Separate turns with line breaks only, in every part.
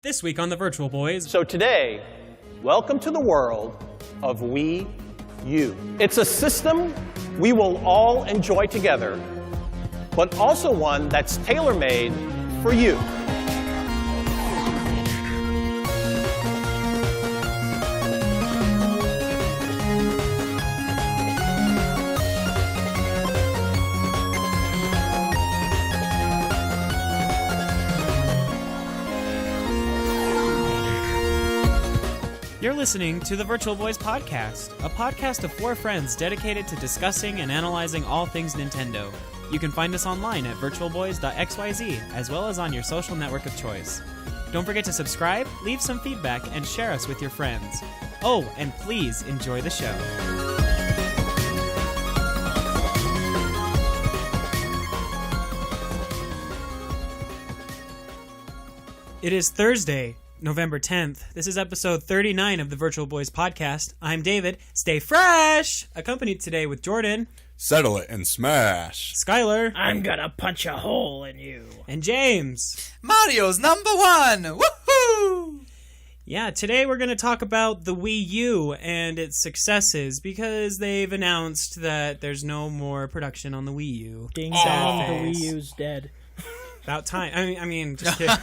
This week on the Virtual Boys.
So today, welcome to the world of Wii U. It's a system we will all enjoy together, but also one that's tailor-made for you.
You're listening to the Virtual Boys podcast, a podcast of four friends dedicated to discussing and analyzing all things Nintendo. You can find us online at virtualboys.xyz, as well as on your social network of choice. Don't forget to subscribe, leave some feedback, and share us with your friends. Oh, and please enjoy the show. It is Thursday, November 10th. This is episode 39 of the Virtual Boys podcast. I'm David. Stay fresh! Accompanied today with Jordan.
Settle it and smash.
Skylar.
I'm gonna punch a hole in you.
And James.
Mario's number one! Woohoo!
Yeah, today we're going to talk about the Wii U and its successes because they've announced that there's no more production on the Wii U.
Ding dong, the Wii U's dead.
About time. I mean, just kidding.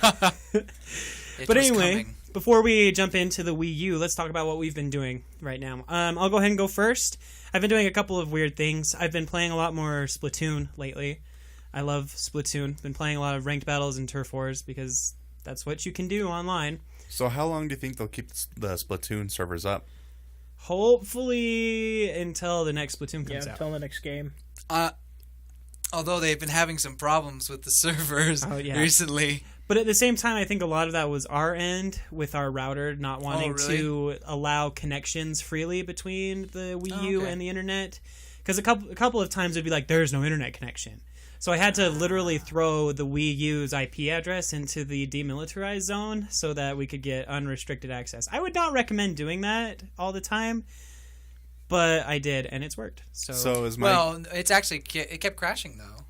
It
But
was
anyway,
coming.
before we jump into the Wii U, let's talk about what we've been doing right now. I'll go ahead and go first. I've been doing a couple of weird things. I've been playing a lot more Splatoon lately. I love Splatoon. Been playing a lot of ranked battles and turf wars because that's what you can do online.
So how long do you think they'll keep the Splatoon servers up?
Hopefully until the next Splatoon comes out.
Until the next game.
Although they've been having some problems with the servers recently.
But at the same time, I think a lot of that was our end with our router not wanting to allow connections freely between the Wii U and the internet. Because a couple of times it'd be like, there's no internet connection. So I had to literally throw the Wii U's IP address into the demilitarized zone so that we could get unrestricted access. I would not recommend doing that all the time, but I did, and it's worked. So
is my...
Well, it kept crashing though.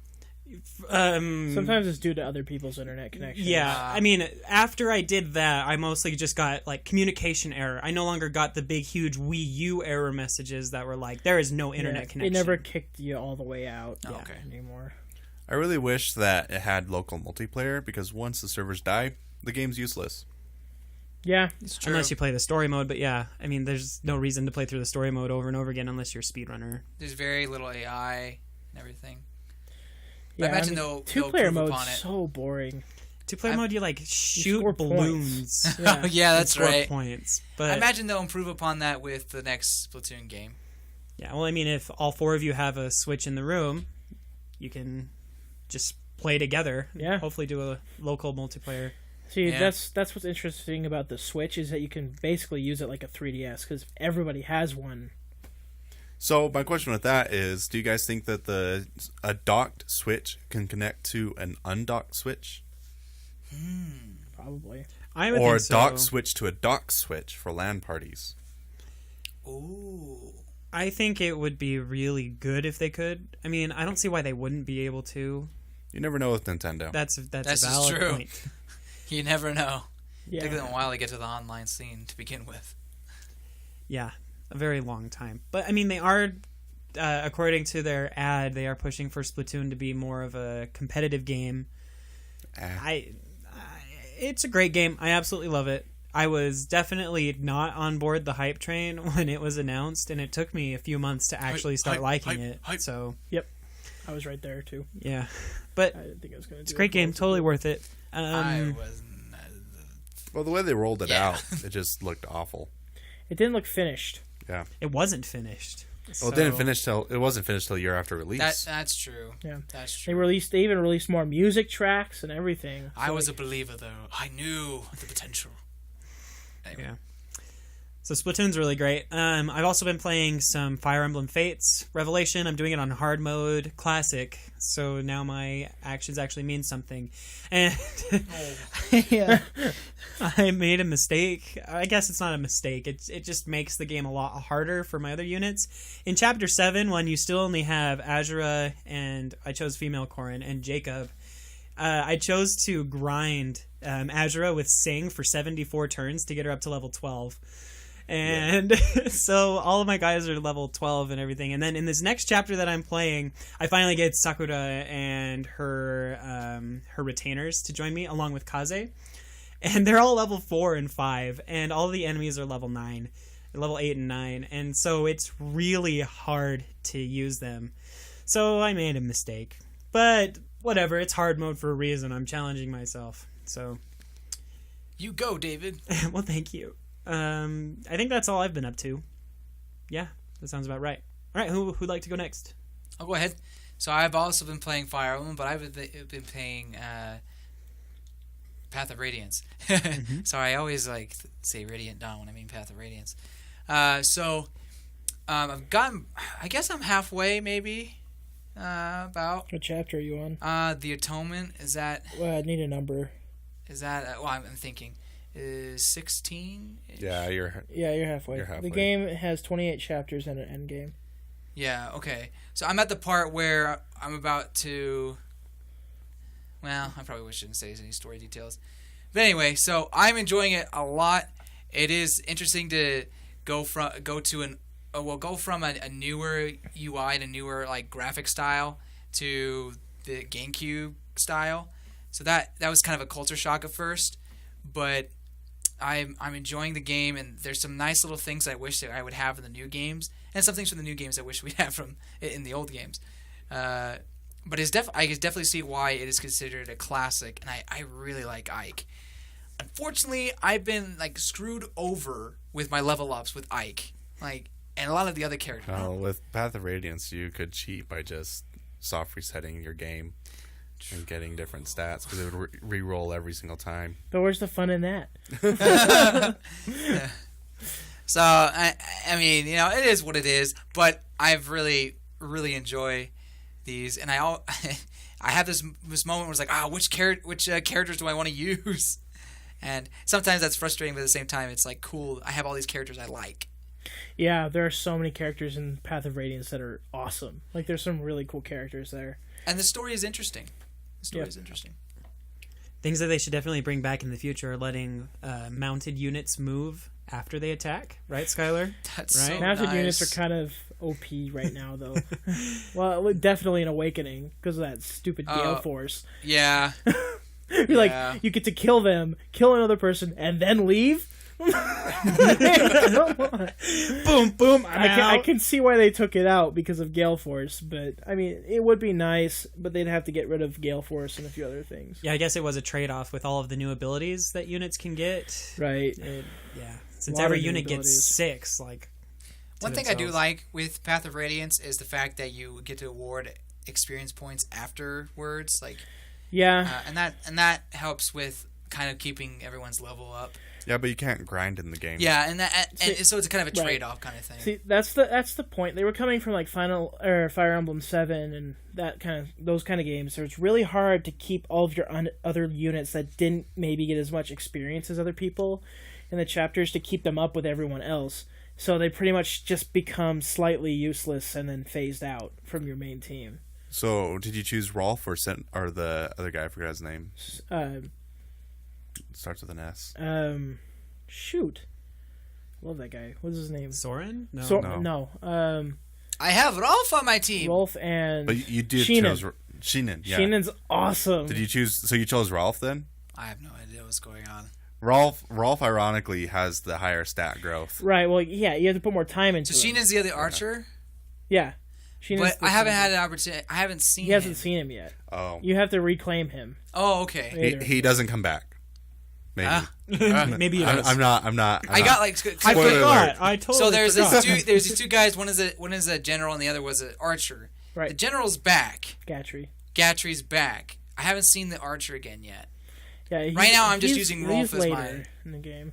Sometimes it's due to other people's internet connection.
Yeah, I mean, after I did that, I mostly just got, like, communication error. I no longer got the big, huge Wii U error messages that were like, there is no internet connection.
It never kicked you all the way out anymore.
I really wish that it had local multiplayer, because once the servers die, the game's useless.
Yeah.
It's true.
Unless you play the story mode, but yeah, I mean, there's no reason to play through the story mode over and over again unless you're a speedrunner.
There's very little AI and everything.
Yeah,
I imagine they'll
two-player
improve
mode's
upon it.
so boring.
Two-player mode, you, like, shoot
score
balloons.
Yeah.
Yeah, that's
score
right.
points. But
I imagine they'll improve upon that with the next Splatoon game.
yeah, well, I mean, if all four of you have a Switch in the room, you can just play together.
Yeah.
Hopefully do a local multiplayer.
See,
Yeah.
that's what's interesting about the Switch is that you can basically use it like a 3DS because everybody has one.
So my question with that is, do you guys think that a docked Switch can connect to an undocked Switch?
Probably.
I would
Or a
think so.
docked Switch to a docked Switch for LAN parties?
Ooh.
I think it would be really good if they could. I mean, I don't see why they wouldn't be able to.
You never know with Nintendo.
That's a
This is
valid
true.
point.
You never know.
Yeah.
It took them a while to get to the online scene to begin with.
Yeah, a very long time. But I mean, they are, according to their ad, they are pushing for Splatoon to be more of a competitive game. It's a great game. I absolutely love it. I was definitely not on board the hype train when it was announced, and it took me a few months to actually start liking it. So
Yep. I was right there, too.
yeah, but
I didn't think I was going to do
it's a great game. Totally worth it.
I wasn't.
Well, the way they rolled it
Yeah.
out, it just looked awful.
It didn't look finished.
Yeah.
It wasn't finished.
Well, it wasn't finished till a year after release.
That's true.
Yeah.
That's
They
true.
even released more music tracks and everything.
I was a believer, though. I knew the potential. Anyway.
Yeah. So Splatoon's really great. I've also been playing some Fire Emblem Fates Revelation. I'm doing it on hard mode, classic. So now my actions actually mean something. And I made a mistake. I guess it's not a mistake. It just makes the game a lot harder for my other units. In Chapter 7, when you still only have Azura and I chose female Corrin and Jacob, I chose to grind Azura with Sing for 74 turns to get her up to level 12. And so all of my guys are level 12 and everything. And then in this next chapter that I'm playing, I finally get Sakura and her retainers to join me, along with Kaze. And they're all level 4 and 5, and all the enemies are level 9, level 8 and 9. And so it's really hard to use them. So I made a mistake. But whatever, it's hard mode for a reason. I'm challenging myself. So
you go, David.
Well, thank you. I think that's all I've been up to. Yeah, that sounds about right. All right, who'd like to go next?
I'll go ahead. So I've also been playing Fire Emblem, but I've been playing Path of Radiance. So I always say Radiant Dawn when I mean Path of Radiance. So I've gotten, I guess I'm halfway maybe. About.
What chapter are you on?
The Atonement. Is that?
Well, I need a number.
Is that? Well, I'm thinking. Is 16?
Yeah, you're
halfway. The game has 28 chapters and an end game.
Yeah, okay. So I'm at the part where I'm about to... Well, I probably shouldn't say any story details. But anyway, so I'm enjoying it a lot. It is interesting to go from a newer UI and a newer graphic style to the GameCube style. So that was kind of a culture shock at first, but I'm enjoying the game, and there's some nice little things I wish that I would have in the new games, and some things from the new games I wish we'd have from in the old games. But I can definitely see why it is considered a classic, and I really like Ike. Unfortunately, I've been screwed over with my level ups with Ike, and a lot of the other characters.
Oh, with Path of Radiance, you could cheat by just soft resetting your game and getting different stats, because it would re-roll every single time.
But where's the fun in that?
Yeah. So I mean, it is what it is. But I've really enjoy these, and I have this moment where it's which characters do I want to use? And sometimes that's frustrating, but at the same time, it's cool. I have all these characters I like.
Yeah, there are so many characters in Path of Radiance that are awesome. There's some really cool characters there.
And the story is interesting. Interesting.
Things that they should definitely bring back in the future are letting mounted units move after they attack. Right, Skylar?
That's
right?
So
mounted
nice.
Units are kind of OP right now, though. Well, definitely an Awakening because of that stupid Gale Force.
Yeah.
You're you get to kill them, kill another person, and then leave?
Boom, boom.
I can see why they took it out because of Gale Force, but I mean, it would be nice, but they'd have to get rid of Gale Force and a few other things.
Yeah, I guess it was a trade-off with all of the new abilities that units can get.
Right.
Yeah, since every unit gets 6,
One thing I do like with Path of Radiance is the fact that you get to award experience points afterwards, and that helps with kind of keeping everyone's level up.
Yeah, but you can't grind in the game.
Yeah, and so it's kind of a trade-off kind of thing.
See, that's the point. They were coming from Fire Emblem 7 and those kind of games. So it's really hard to keep all of your other units that didn't maybe get as much experience as other people in the chapters to keep them up with everyone else. So they pretty much just become slightly useless and then phased out from your main team.
So did you choose Rolf or the other guy? I forgot his name. Starts with an S.
Shoot. Love that guy. What's his name?
Soren?
No.
I have Rolf on my team.
Rolf and
But you did
Sheenan.
chose Sheenan. Yeah.
Sheenan's awesome.
Did you choose? So you chose Rolf then?
I have no idea what's going on.
Rolf ironically has the higher stat growth.
Right. Well, yeah. You have to put more time into it.
So Sheenan's the other archer.
Yeah.
But I haven't had an opportunity. I haven't seen him.
He hasn't seen him yet.
Oh.
You have to reclaim him.
Oh, okay.
He doesn't come back. Maybe.
Maybe it is.
I'm not.
I got
I forgot. I totally
So there's
forgot.
there's these two guys. One is a general, and the other was an archer.
Right.
The general's back.
Gatry's
back. I haven't seen the archer again yet.
Yeah.
Right now, I'm just using Rolf as
mine in the game.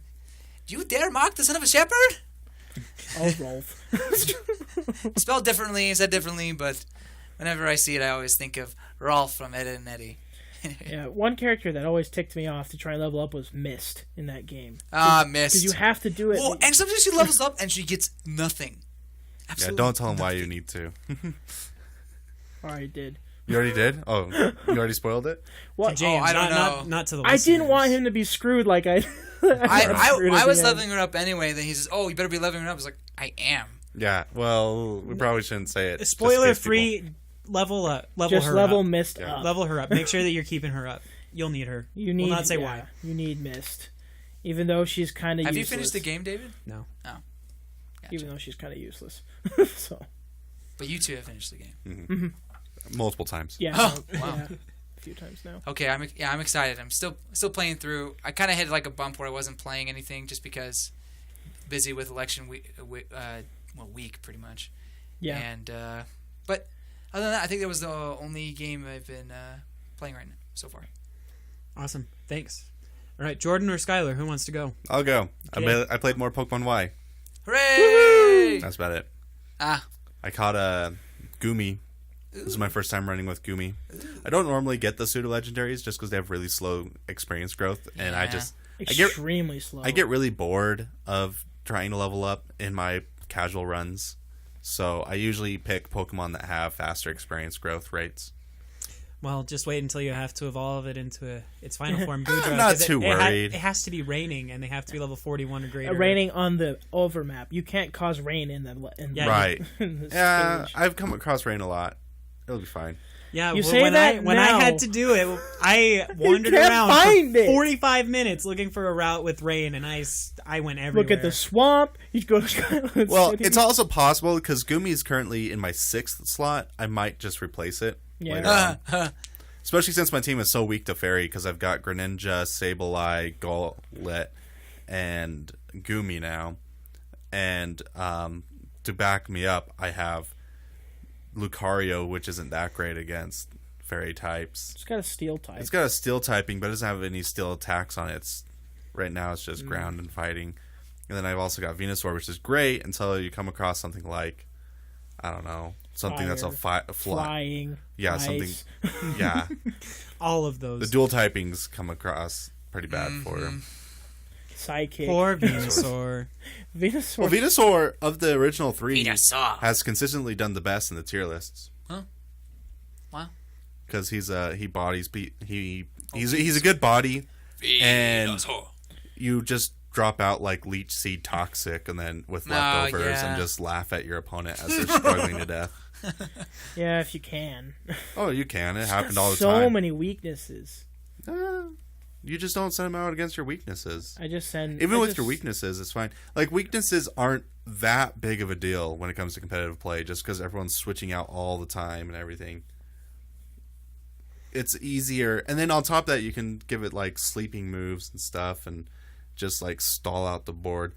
Do you dare mock the son of a shepherd?
Oh, Rolf.
Spelled differently, said differently, but whenever I see it, I always think of Rolf from Ed, Edd n Eddy.
Yeah, one character that always ticked me off to try and level up was Mist in that game.
Mist.
Because you have to do it.
Well, and sometimes she levels up and she gets nothing. Absolutely
don't tell him
nothing.
why you need to.
Or I did.
You already did? Oh, you already spoiled it?
What?
James,
I don't know.
Not to the
I didn't
listeners.
want him to be screwed like I.
I was leveling her up anyway. Then he says, "Oh, you better be leveling her up." I was like, "I am."
Yeah. Well, we probably shouldn't say it.
Spoiler free. Level up.
Just
her
level
up.
Mist up.
Level her up. Make sure that you're keeping her up. You'll need her.
You need.
We'll not say
yeah,
why.
You need Mist, even though she's kind of.
Have you finished the game, David?
No.
Oh. Gotcha.
Even though she's kind of useless. So.
But you two have finished the game.
Mm-hmm. Multiple times.
Yeah.
Oh,
no,
wow.
yeah, a few times now.
Okay, I'm excited. I'm still playing through. I kind of hit like a bump where I wasn't playing anything just because busy with election week, week pretty much.
Yeah.
And but other than that, I think that was the only game I've been playing right now so far.
Awesome. Thanks. All right, Jordan or Skylar, who wants to go?
I'll go.
Okay.
I played more Pokemon Y.
Hooray!
That's about it.
Ah.
I caught a Gumi. This is my first time running with Gumi. I don't normally get the pseudo legendaries just because they have really slow experience growth, and I
Yeah.
Extremely slow.
I get really bored of trying to level up in my casual runs, so I usually pick Pokemon that have faster experience growth rates.
Well, just wait until you have to evolve it into its final form, Goodra.
I'm not
'cause
too worried.
It has to be raining, and they have to be level 41 or greater.
Raining on the overmap. You can't cause rain in the
Yeah,
Right.
in the
Yeah,
stage.
I've come across rain a lot. It'll be fine.
Yeah,
You
well,
say
when
that
when I
now.
had to do it, I wandered
can't
around
find
for
it.
45 minutes looking for a route with rain, and I went everywhere.
Look at the swamp. You go to Skylar
Well,
City.
it's also possible because Gumi is currently in my 6th slot. I might just replace it later on. Especially since my team is so weak to fairy because I've got Greninja, Sableye, Gauntlet, and Gumi now. And to back me up, I have Lucario, which isn't that great against fairy types.
It's got a steel type.
It's got a steel typing, but it doesn't have any steel attacks on it. Right now it's just ground and fighting. And then I've also got Venusaur, which is great until you come across something like, I don't know, something that's a
flying.
Yeah,
ice.
something. Yeah.
all of those.
The dual typings come across pretty bad for him.
Psychic.
Poor Venusaur.
Venusaur.
Well, Venusaur, of the original 3,
Venusaur.
has consistently done the best in the tier lists.
Huh? Wow.
Because he's a good body, and you just drop out like Leech Seed Toxic, and then with leftovers, and just laugh at your opponent as they're struggling to death.
Yeah, if you can.
Oh, you can. It happened all the
So
time.
many weaknesses.
You just don't send them out against your weaknesses.
I just send.
Even
I
with
just-
your weaknesses, it's fine. Like, weaknesses aren't that big of a deal when it comes to competitive play, just because everyone's switching out all the time and everything. It's easier. And then on top of that, you can give it, like, sleeping moves and stuff and just, like, stall out the board.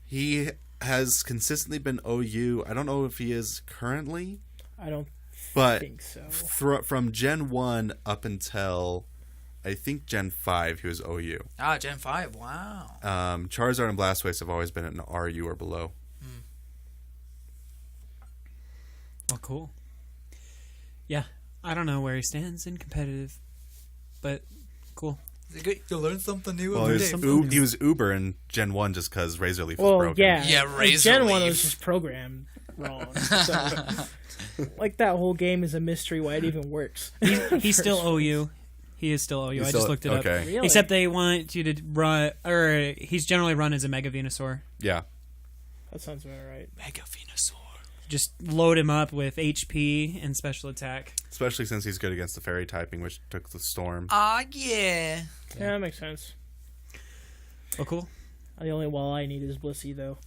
He has consistently been OU. I don't know if he is currently.
I don't
But
think so.
from Gen 1 up until, I think, Gen 5, he was OU.
Ah, Gen 5. Wow.
Charizard and Blastoise have always been an RU or below.
Well, cool. Yeah, I don't know where he stands in competitive, but cool.
Is it good? You learn something new
Well,
every day.
he was Uber in Gen 1 just because Razor Leaf was
Well,
broken.
yeah.
Yeah,
Like,
Razor
Gen 1
Leaf.
was just programmed wrong. So, like, that whole game is a mystery why it even works.
He's still OU. He is still OU. I just looked it up.
Okay.
Really?
Except they want you to run, or he's generally run as a Mega Venusaur.
Yeah.
That sounds about right.
Mega Venusaur.
Just load him up with HP and special attack.
Especially since he's good against the fairy typing, which took the storm.
Ah, yeah.
Yeah, that makes sense.
Oh, cool.
The only wall I need is Blissey, though.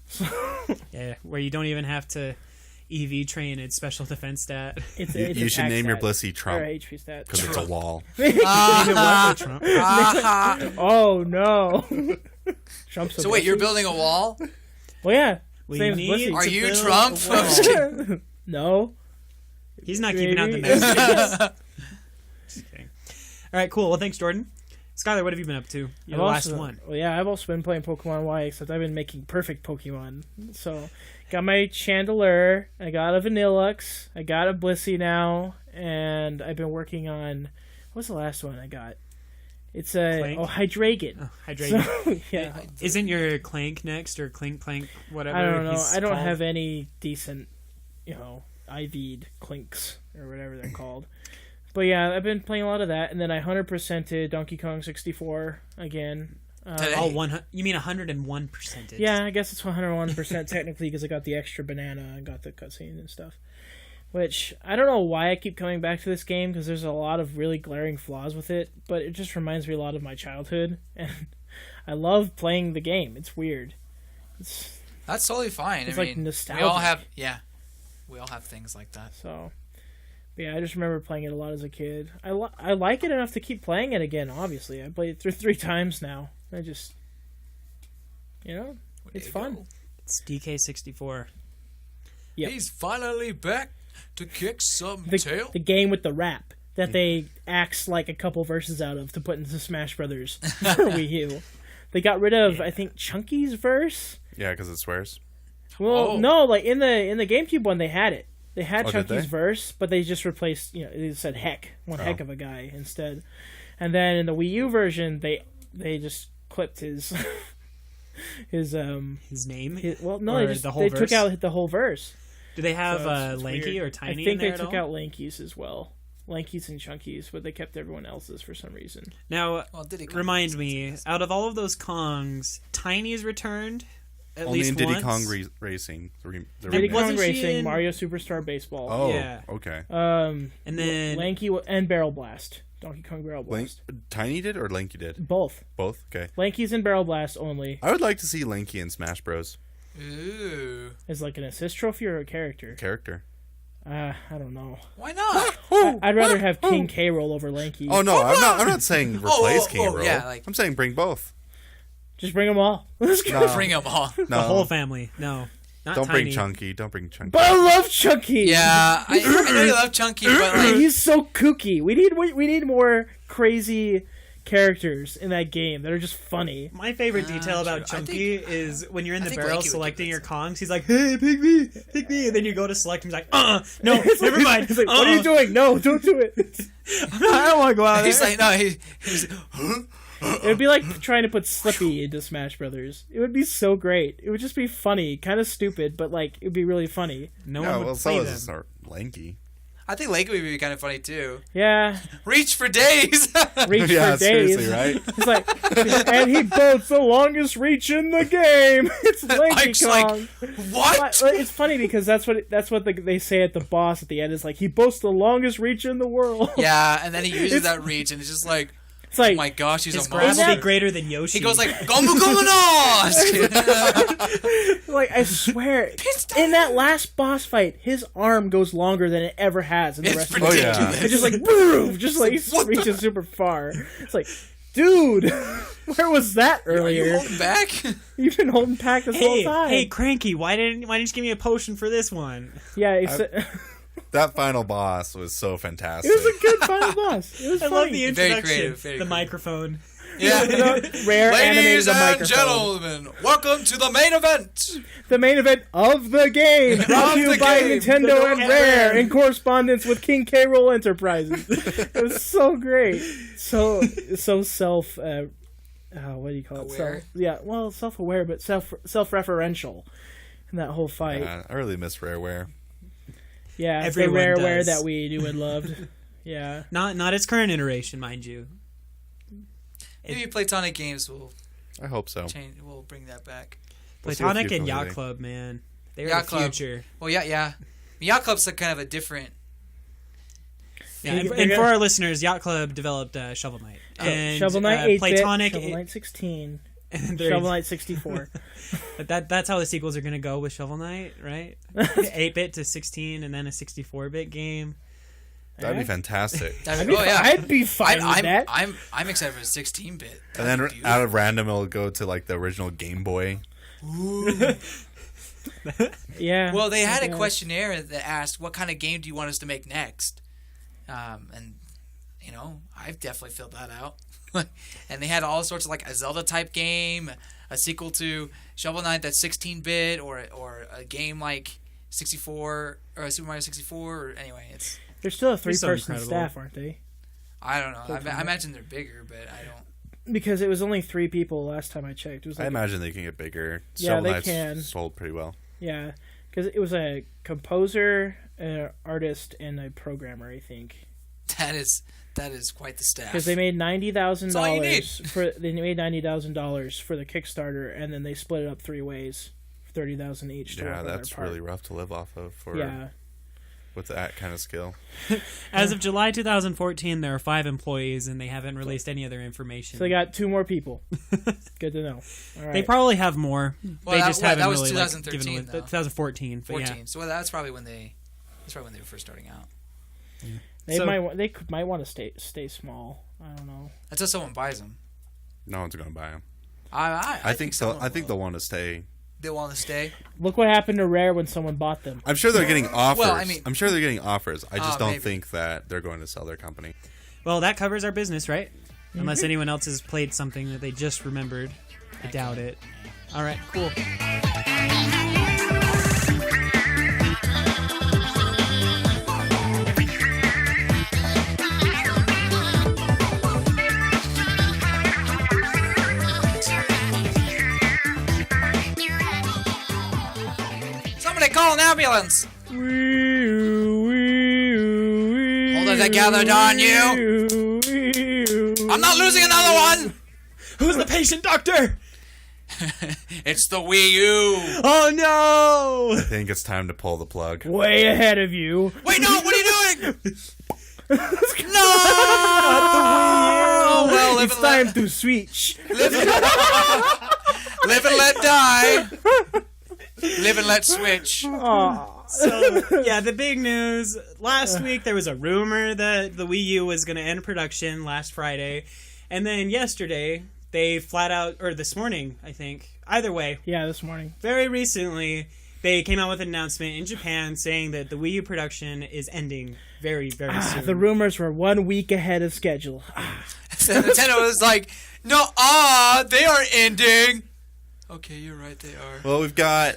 Yeah, where you don't even have to EV train its special defense stat.
It's
You should
attack
name your
stat.
Blissey
Or
Trump
HP stat.
because it's a wall.
Trump.
Oh, no. Trump's a
So wait, you're
Blissey?
building a wall?
Well, yeah.
We
Same as
need
Blissey.
Are
to
you
build
Trump?
a wall.
I'm just kidding.
No.
He's not keeping out the
Maybe.
messages. Just kidding. All right, cool. Well, thanks, Jordan. Skylar, what have you been up to? You're the last one.
Well, yeah, I've also been playing Pokemon Y, except I've been making perfect Pokemon. So, got my Chandelure, I got a Vanillux, I got a Blissey now, and I've been working on... What's the last one I got? It's a...
Clank?
Hydreigon.
Oh, hydrate.
So, yeah.
Isn't your Clank next, or Clink Clank, whatever?
I don't know.
he's
I don't
called?
have any decent, IV'd Clinks, or whatever they're called. But yeah, I've been playing a lot of that, and then I 100%ed Donkey Kong 64 again.
You mean 101%?
Yeah, I guess it's 101% technically because I got the extra banana and got the cutscene and stuff. Which, I don't know why I keep coming back to this game because there's a lot of really glaring flaws with it, but it just reminds me a lot of my childhood, and I love playing the game. It's weird.
That's totally fine.
It's
I
like
mean,
nostalgic.
We all have things like that.
So, but yeah, I just remember playing it a lot as a kid. I like it enough to keep playing it again, obviously. I played it through 3 times now. I just, it's fun.
It's DK64.
Yep.
He's finally back to kick some tail.
The game with the rap that they axed like a couple verses out of to put into Smash Brothers for Wii U. They got rid of, I think, Chunky's verse.
Yeah, because it swears.
Well, no, like in the GameCube one, they had it. They had Chunky's
did they?
verse, but they just replaced, they said heck, one heck of a guy instead. And then in the Wii U version, they just clipped his
name.
They
verse?
took out the whole verse.
Do they have
it's
Lanky
weird.
or Tiny?
I think
in there
they took
at all?
out Lanky's as well. Lanky's and Chunky's, but they kept everyone else's for some reason.
Now,
Diddy Kong
remind me, out of all of those Kongs, Tiny's returned at
Only
least
in Diddy
once.
Kong Racing.
Diddy Kong
Wasn't she
Racing,
in-
Mario Superstar Baseball.
Oh,
Yeah.
okay.
And then
Lanky and Barrel Blast. Donkey Kong Barrel Blast.
Tiny did or Lanky did?
Both.
Both? Okay.
Lanky's and Barrel Blast only.
I would like to see Lanky in Smash Bros.
Ooh.
Is like an assist trophy or a character?
Character.
I don't know.
Why not?
I'd rather have King K roll over Lanky.
Oh no, I'm not saying replace King Roll.
Yeah,
I'm saying bring both.
Just bring them all. Let's go.
No.
Bring them all.
No.
the whole family. No, not
Don't
Tiny.
bring Chunky. Don't bring Chunky.
But I love Chunky.
Yeah, I know you love Chunky, but like,
He's so kooky. We need more crazy characters in that game that are just funny.
My favorite detail about
true.
Chunky is when you're in the
think
barrel
Lanky would
selecting
do
your Kongs, he's like, hey, pick me, and then you go to select him, he's like, no, never mind.
He's like, what are you doing? No, don't do it.
I don't want to go out there.
he's like, no, he's
It would be like trying to put Slippy into Smash Brothers. It would be so great. It would just be funny, kind of stupid, but like it would be really funny.
no
Yeah,
one would
well,
play
so
them.
is Lanky.
I think Lanky would be kind of funny too.
Yeah,
Reach for days.
reach
Yeah,
for days.
seriously, right?
It's like, and he boats the longest reach in the game. It's Lanky
Ike's
Kong.
like, what?
But it's funny because that's what they say at the boss at the end. Is like he boasts the longest reach in the world.
Yeah, and then he uses that reach, and it's just like,
It's like
oh my gosh, he's
His
a
grab will
monster.
be greater than Yoshi.
He goes like, Gomu Gomu no!
like I swear, in that last boss fight, his arm goes longer than it ever has in the
It's
rest of the game.
ridiculous.
It's just like boom, just like
What the-
reaches super far. It's like, dude, where was that
Are you
earlier?
holding back?
You've been holding back this whole time.
hey, Cranky, why didn't you give me a potion for this one?
Yeah,
That final boss was so fantastic.
it was a good final boss. It was
I
funny.
love the
Very
introduction,
creative, very
the
creative.
microphone.
Yeah.
Rare animated
Ladies and
microphone.
gentlemen, welcome to the main event.
The main event of the game, brought to you
the
by
game.
Nintendo and
And
Rare
Rare.
in correspondence with King K. Rool Enterprises. It was so great, so self. What do you call it?
Aware?
Self-aware, but self-referential in that whole fight.
I really miss Rareware.
Yeah, it's
Everyone
the Rareware
does.
that we knew and loved. Yeah,
Not its current iteration, mind you.
Maybe Platonic Games will
I hope so.
change. We'll bring that back.
We'll see what
Platonic
future
and Yacht
will be.
Club, man. They're
Yacht
the
Club.
future.
Well, yeah. Yacht Club's like kind of a different.
Yeah, and
They're
for our listeners, Yacht Club developed Shovel Knight. And
Shovel Knight 8-bit,
Platonic.
Shovel Knight 16,
and
Shovel Knight 64.
that's how the sequels are going to go with Shovel Knight, right? 8-bit to 16 and then a 64-bit game.
That'd be fantastic.
I'd be fine with that.
I'm excited for 16-bit.
And then out of random, it'll go to like the original Game Boy.
Yeah.
Well, they had a
Yeah.
questionnaire that asked, "What kind of game do you want us to make next?" And I've definitely filled that out. And they had all sorts of like a Zelda type game, a sequel to Shovel Knight that's 16-bit, or a game like 64 or Super Mario 64. Or anyway, it's
They're still a
They're so
3-person
incredible.
staff, aren't they?
I don't know. I imagine they're bigger, but I don't.
Because it was only 3 people last time I checked. It was
I
like,
imagine they can get bigger.
Yeah,
Shovel
they
Knight's
can.
sold pretty well.
yeah, because it was a composer, an artist, and a programmer, I think.
That is quite the staff.
Because they made $90,000 for the Kickstarter, and then they split it up 3 ways, $30,000 each.
Yeah, that's really rough to live off of with that kind of skill.
As of July 2014, there are 5 employees, and they haven't released any other information.
So they got 2 more people. Good to know. All right.
They probably have more.
Well,
they just haven't
that was
really
2013,
given 2014.
14.
Yeah.
So that's probably when they were first starting out.
They might want to stay small. I don't know.
Until someone buys them.
No one's going to buy them.
I think so.
I think they'll want to stay.
They want to stay.
Look what happened to Rare when someone bought them.
I'm sure they're getting offers.
Well, I mean,
I'm sure they're getting offers. I just don't
maybe.
think that they're going to sell their company.
Well, that covers our business, right? Unless anyone else has played something that they just remembered. I doubt it. All right, cool.
Somebody call an ambulance! Hold it together, darn you! I'm not losing another one!
Who's the patient doctor?
It's the Wii U!
Oh no!
I think it's time to pull the plug.
Way ahead of you.
Wait, no! What are you doing? No!
Oh,
well,
It's time to switch.
Live and let die. Live and let switch.
So, yeah, the big news. Last week, there was a rumor that the Wii U was going to end production last Friday. And then yesterday, they flat out, or this morning, I think. Either way.
Yeah, this morning.
Very recently, they came out with an announcement in Japan saying that the Wii U production is ending very, very soon.
The rumors were 1 week ahead of schedule.
So Nintendo was like, no, they are ending. Okay, you're right, they are.
Well, we've got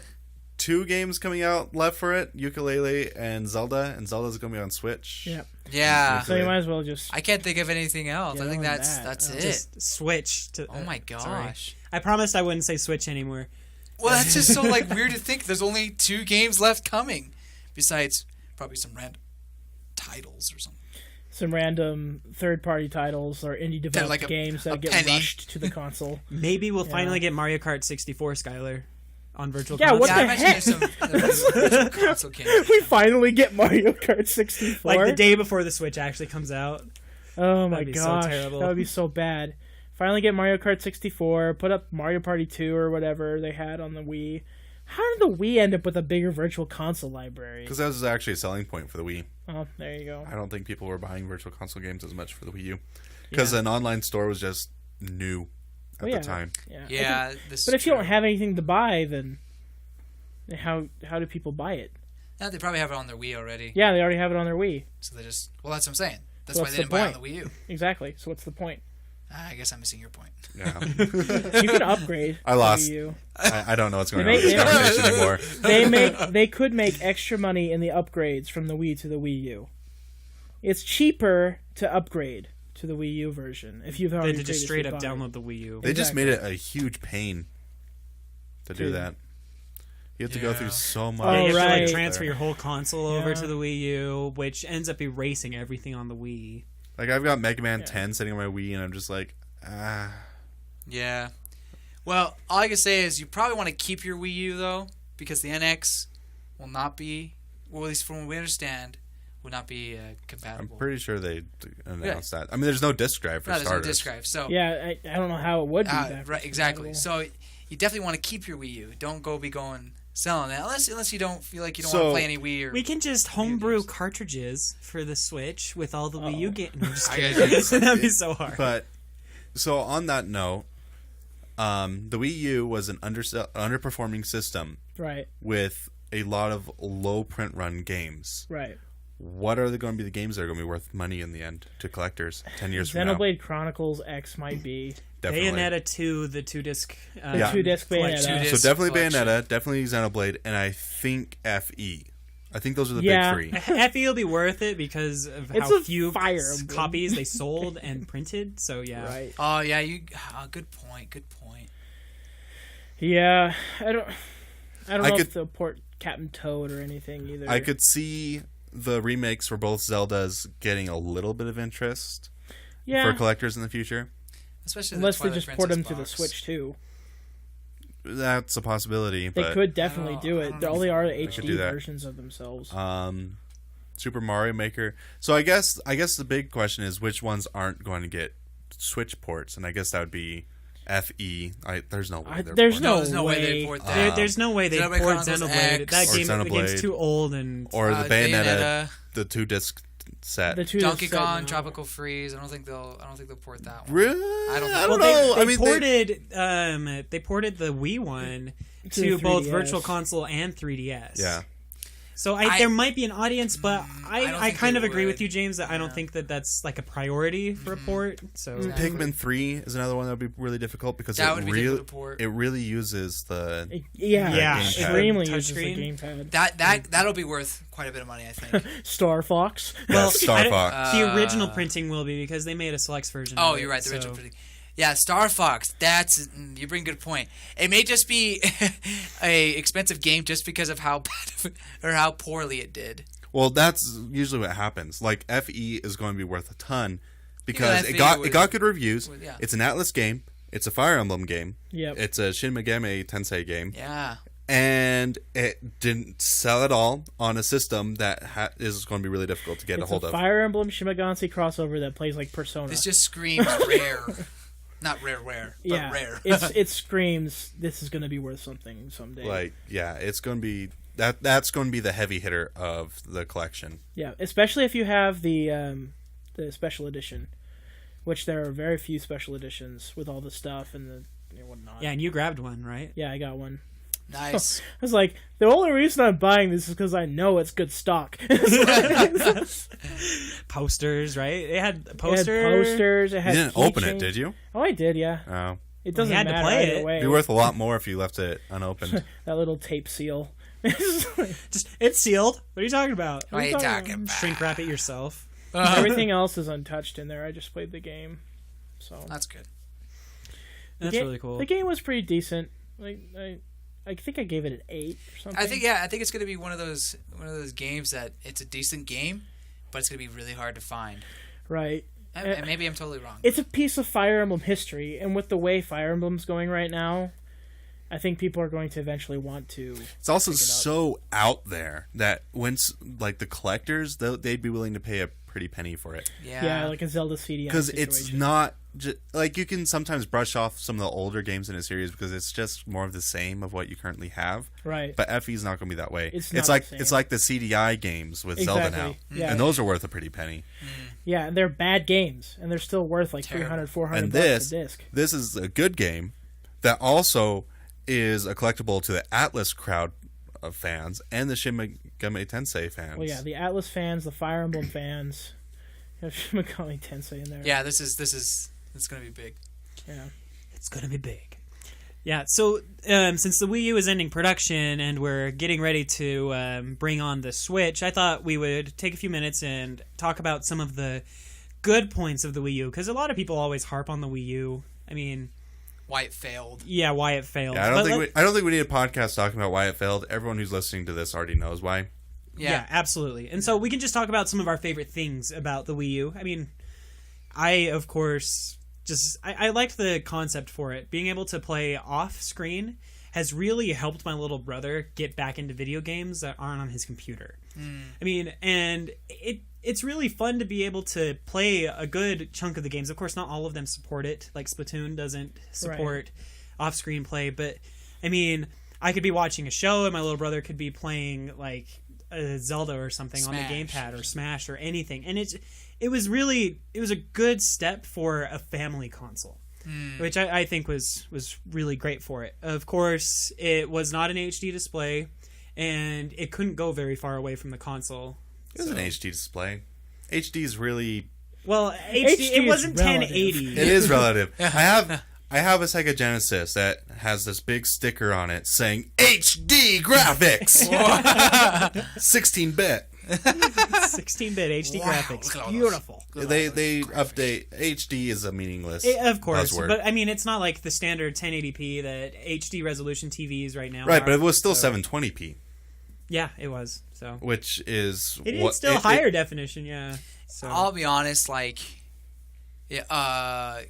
2 games coming out left for it, Yooka-Laylee and Zelda's going to be on Switch.
Yep.
Yeah.
So you might as well just...
I can't think of anything else.
Yeah,
I think
on
that's
that.
it.
Just switch to...
Oh my gosh.
Sorry. I promised I wouldn't say Switch anymore.
Well, that's just so weird to think. There's only 2 games left coming, besides probably some random titles or something.
Some random third-party titles or indie developed games that get rushed to the console.
Maybe we'll finally get Mario Kart 64, Skylar, on Virtual
Yeah,
Console.
what the
I imagine
heck?
there's some Virtual Console games.
We finally get Mario Kart 64.
Like the day before the Switch actually comes out.
Oh my
That'd be so
gosh,
terrible.
that would be so bad. Finally get Mario Kart 64, put up Mario Party 2 or whatever they had on the Wii. How did the Wii end up with a bigger Virtual Console library?
Because that was actually a selling point for the Wii.
Oh, there you go.
I don't think people were buying Virtual Console games as much for the Wii U. Because an online store was just new at the time.
Yeah,
but if you don't have anything to buy, then how do people buy it?
They probably have it on their Wii already.
Yeah, they already have it on their Wii.
So they just... Well, that's what I'm saying. That's
So
why
what's
they
the
didn't buy it on
point?
the Wii U.
Exactly. So what's the point?
I guess I'm missing your point.
Yeah.
You can upgrade.
I lost.
The Wii U.
I don't know what's going on with this conversation anymore.
They could make extra money in the upgrades from the Wii to the Wii U. It's cheaper to upgrade to the Wii U version if you've already
Than to just straight up
previously bought
download the Wii U.
They just made it a huge pain to do that. You have to go through so much.
Yeah, you have to
right.
transfer your whole console over to the Wii U, which ends up erasing everything on the Wii.
Like, I've got Mega Man 10 sitting on my Wii, and I'm just like,
Yeah. Well, all I can say is you probably want to keep your Wii U, though, because the NX will not be, well, at least from what we understand, will not be compatible.
I'm pretty sure they announced that. I mean, there's no disk drive for
there's
starters.
no disk drive, so...
Yeah, I don't know how it would be.
Right, exactly. So you definitely want to keep your Wii U. Don't go be selling it, unless you don't feel like you don't want to play any Wii or...
We can just homebrew cartridges for the Switch with all the Wii U games. No, I'm just
I
kidding. That'd be so hard.
But, so on that note, the Wii U was an underperforming system
Right.
with a lot of low print run games.
Right.
What are going to be the games that are going to be worth money in the end to collectors 10 years from now?
Xenoblade Chronicles X might be.
Definitely.
Bayonetta 2, the 2-disc...
The 2-disc Bayonetta.
So definitely
collection.
Bayonetta, definitely Xenoblade, and I think FE. I think those are the
Yeah.
big 3.
FE will be worth it because of
It's
how
a
few
Fire Emblem.
copies they sold and printed. So, yeah.
Right.
Oh, yeah, good point.
Yeah, I don't know if they'll port Captain Toad or anything either.
I could see the remakes for both Zeldas getting a little bit of interest
Yeah.
for collectors in the future.
Especially
Unless
the
they
Twilight
just port them
Princess
to the
box.
Switch too.
That's a possibility.
They
But
could definitely do
I
it.
don't
There
know
only
if
are
they
could
HD
do that.
versions of themselves.
Super Mario Maker. So I guess the big question is which ones aren't going to get Switch ports, and I guess that would be FE. There's no way.
There's
There's no way
way.
they port that.
There's no way they
Xenoblade
port
Chronicles
Xenoblade.
X.
That
Or
game, the
Xenoblade.
game's too old and
or the Bayonetta,
Bayonetta.
the 2-disc set.
The two
Donkey
that's set
Kong,
now.
Tropical Freeze. I don't think they'll port that one.
Really?
I don't
I
know.
don't
well,
know.
they ported the Wii one
To
to
the
both
3DS.
Virtual Console and 3DS.
Yeah.
So
I-
there might be an audience, but
I don't
I
think
kind
they
of agree
would.
with you, James, that I don't think that that's like a priority for a port. So
Pikmin 3 is another one that would be really difficult because
That
it
would be
really
difficult to port.
it really uses the
Yeah,
Yeah,
extremely
touch
uses the
screen.
gamepad.
That'll be worth quite a bit of money, I think.
Star Fox.
well,
Star
I don't-
Fox.
the original printing will be because they made a Selects version.
Oh,
of it,
you're right. The
so-
original printing. Yeah, Star Fox. You bring a good point. It may just be a expensive game just because of how bad or how poorly it did.
Well, that's usually what happens. Like FE is going to be worth a ton because
FE
it got
was-
good reviews.
yeah.
It's an Atlas game. It's a Fire Emblem game.
Yep.
It's a Shin Megami Tensei game.
Yeah.
And it didn't sell at all on a system that is going to be really difficult to get a
It's
hold
a
of.
Fire Emblem Shimigami crossover that plays like Persona.
This just screams rare. Not rare, but
yeah,
rare.
it screams this is going to be worth something someday.
Like, yeah, it's going to be that's going to be the heavy hitter of the collection.
Yeah, especially if you have the special edition, which there are very few special editions with all the stuff and the whatnot.
Yeah, and you grabbed one, right?
Yeah, I got one.
Nice.
I was like, the only reason I'm buying this is because I know it's good stock.
Posters, right? It had
It had
posters.
posters. It had
You didn't open
keychains.
it, did you?
Oh, I did. Yeah,
Oh,
it doesn't
you had to
matter
play
either
it.
way.
it'd be worth a lot more if you left it unopened.
That little tape seal.
Just it's sealed. What are you talking about?
What are you talking about?
Shrink wrap it yourself.
Everything else is untouched in there. I just played the game, so
That's good.
That's
ga-
really cool.
The game was pretty decent. Like I think I gave it an 8 or something.
I think it's going to be one of those games that it's a decent game, but it's going to be really hard to find.
Right.
And maybe I'm totally wrong.
It's a piece of Fire Emblem history, and with the way Fire Emblem's going right now, I think people are going to eventually want to.
It's also so out there that like the collectors, they'd be willing to pay a pretty penny for it.
Yeah, like a Zelda CDI
Because
situation.
it's not like you can sometimes brush off some of the older games in a series because it's just more of the same of what you currently have.
Right.
But FE's not going to be that way.
It's not
like
the same.
it's like the CDI games with Zelda now,
Yeah.
and those are worth a pretty penny.
Yeah, and they're bad games, and they're still worth like
Terrible.
$300, $400
And
bucks a disc.
this is a good game that also is a collectible to the Atlas crowd of fans and the Shin Megami Tensei fans.
Well, yeah, the Atlas fans, the Fire Emblem fans, you have Shimigami Tensei in there.
Yeah, it's going to be big.
Yeah.
It's gonna be big. Yeah. So since the Wii U is ending production and we're getting ready to bring on the Switch, I thought we would take a few minutes and talk about some of the good points of the Wii U because a lot of people always harp on the Wii U. I mean,
Why it failed.
yeah, why it failed.
Yeah, I
But
don't think we need a podcast talking about why it failed. Everyone who's listening to this already knows why.
Yeah, absolutely. And so we can just talk about some of our favorite things about the Wii U. I mean, of course, I liked the concept for it. Being able to play off screen has really helped my little brother get back into video games that aren't on his computer. I mean, and it's really fun to be able to play a good chunk of the games. Of course, not all of them support it. Like Splatoon doesn't support off-screen play, but I mean, I could be watching a show and my little brother could be playing like a Zelda or something on the gamepad or Smash or anything, and it was a good step for a family console, which I think was really great for it. Of course, it was not an HD display, and it couldn't go very far away from the console.
It was an HD display. HD is really
Well,
HD
it
is
wasn't
relative.
1080.
it is relative. I have a Sega Genesis that has this big sticker on it saying HD graphics. 16-bit.
16-bit HD graphics, beautiful.
They update HD is a meaningless.
Of course,
buzzword.
but I mean, it's not like the standard 1080p that HD resolution TVs right now.
Right,
are,
but it was still
so-
720p.
Yeah, it was. So
which is
it's still higher definition. Yeah. So
I'll be honest, like, yeah,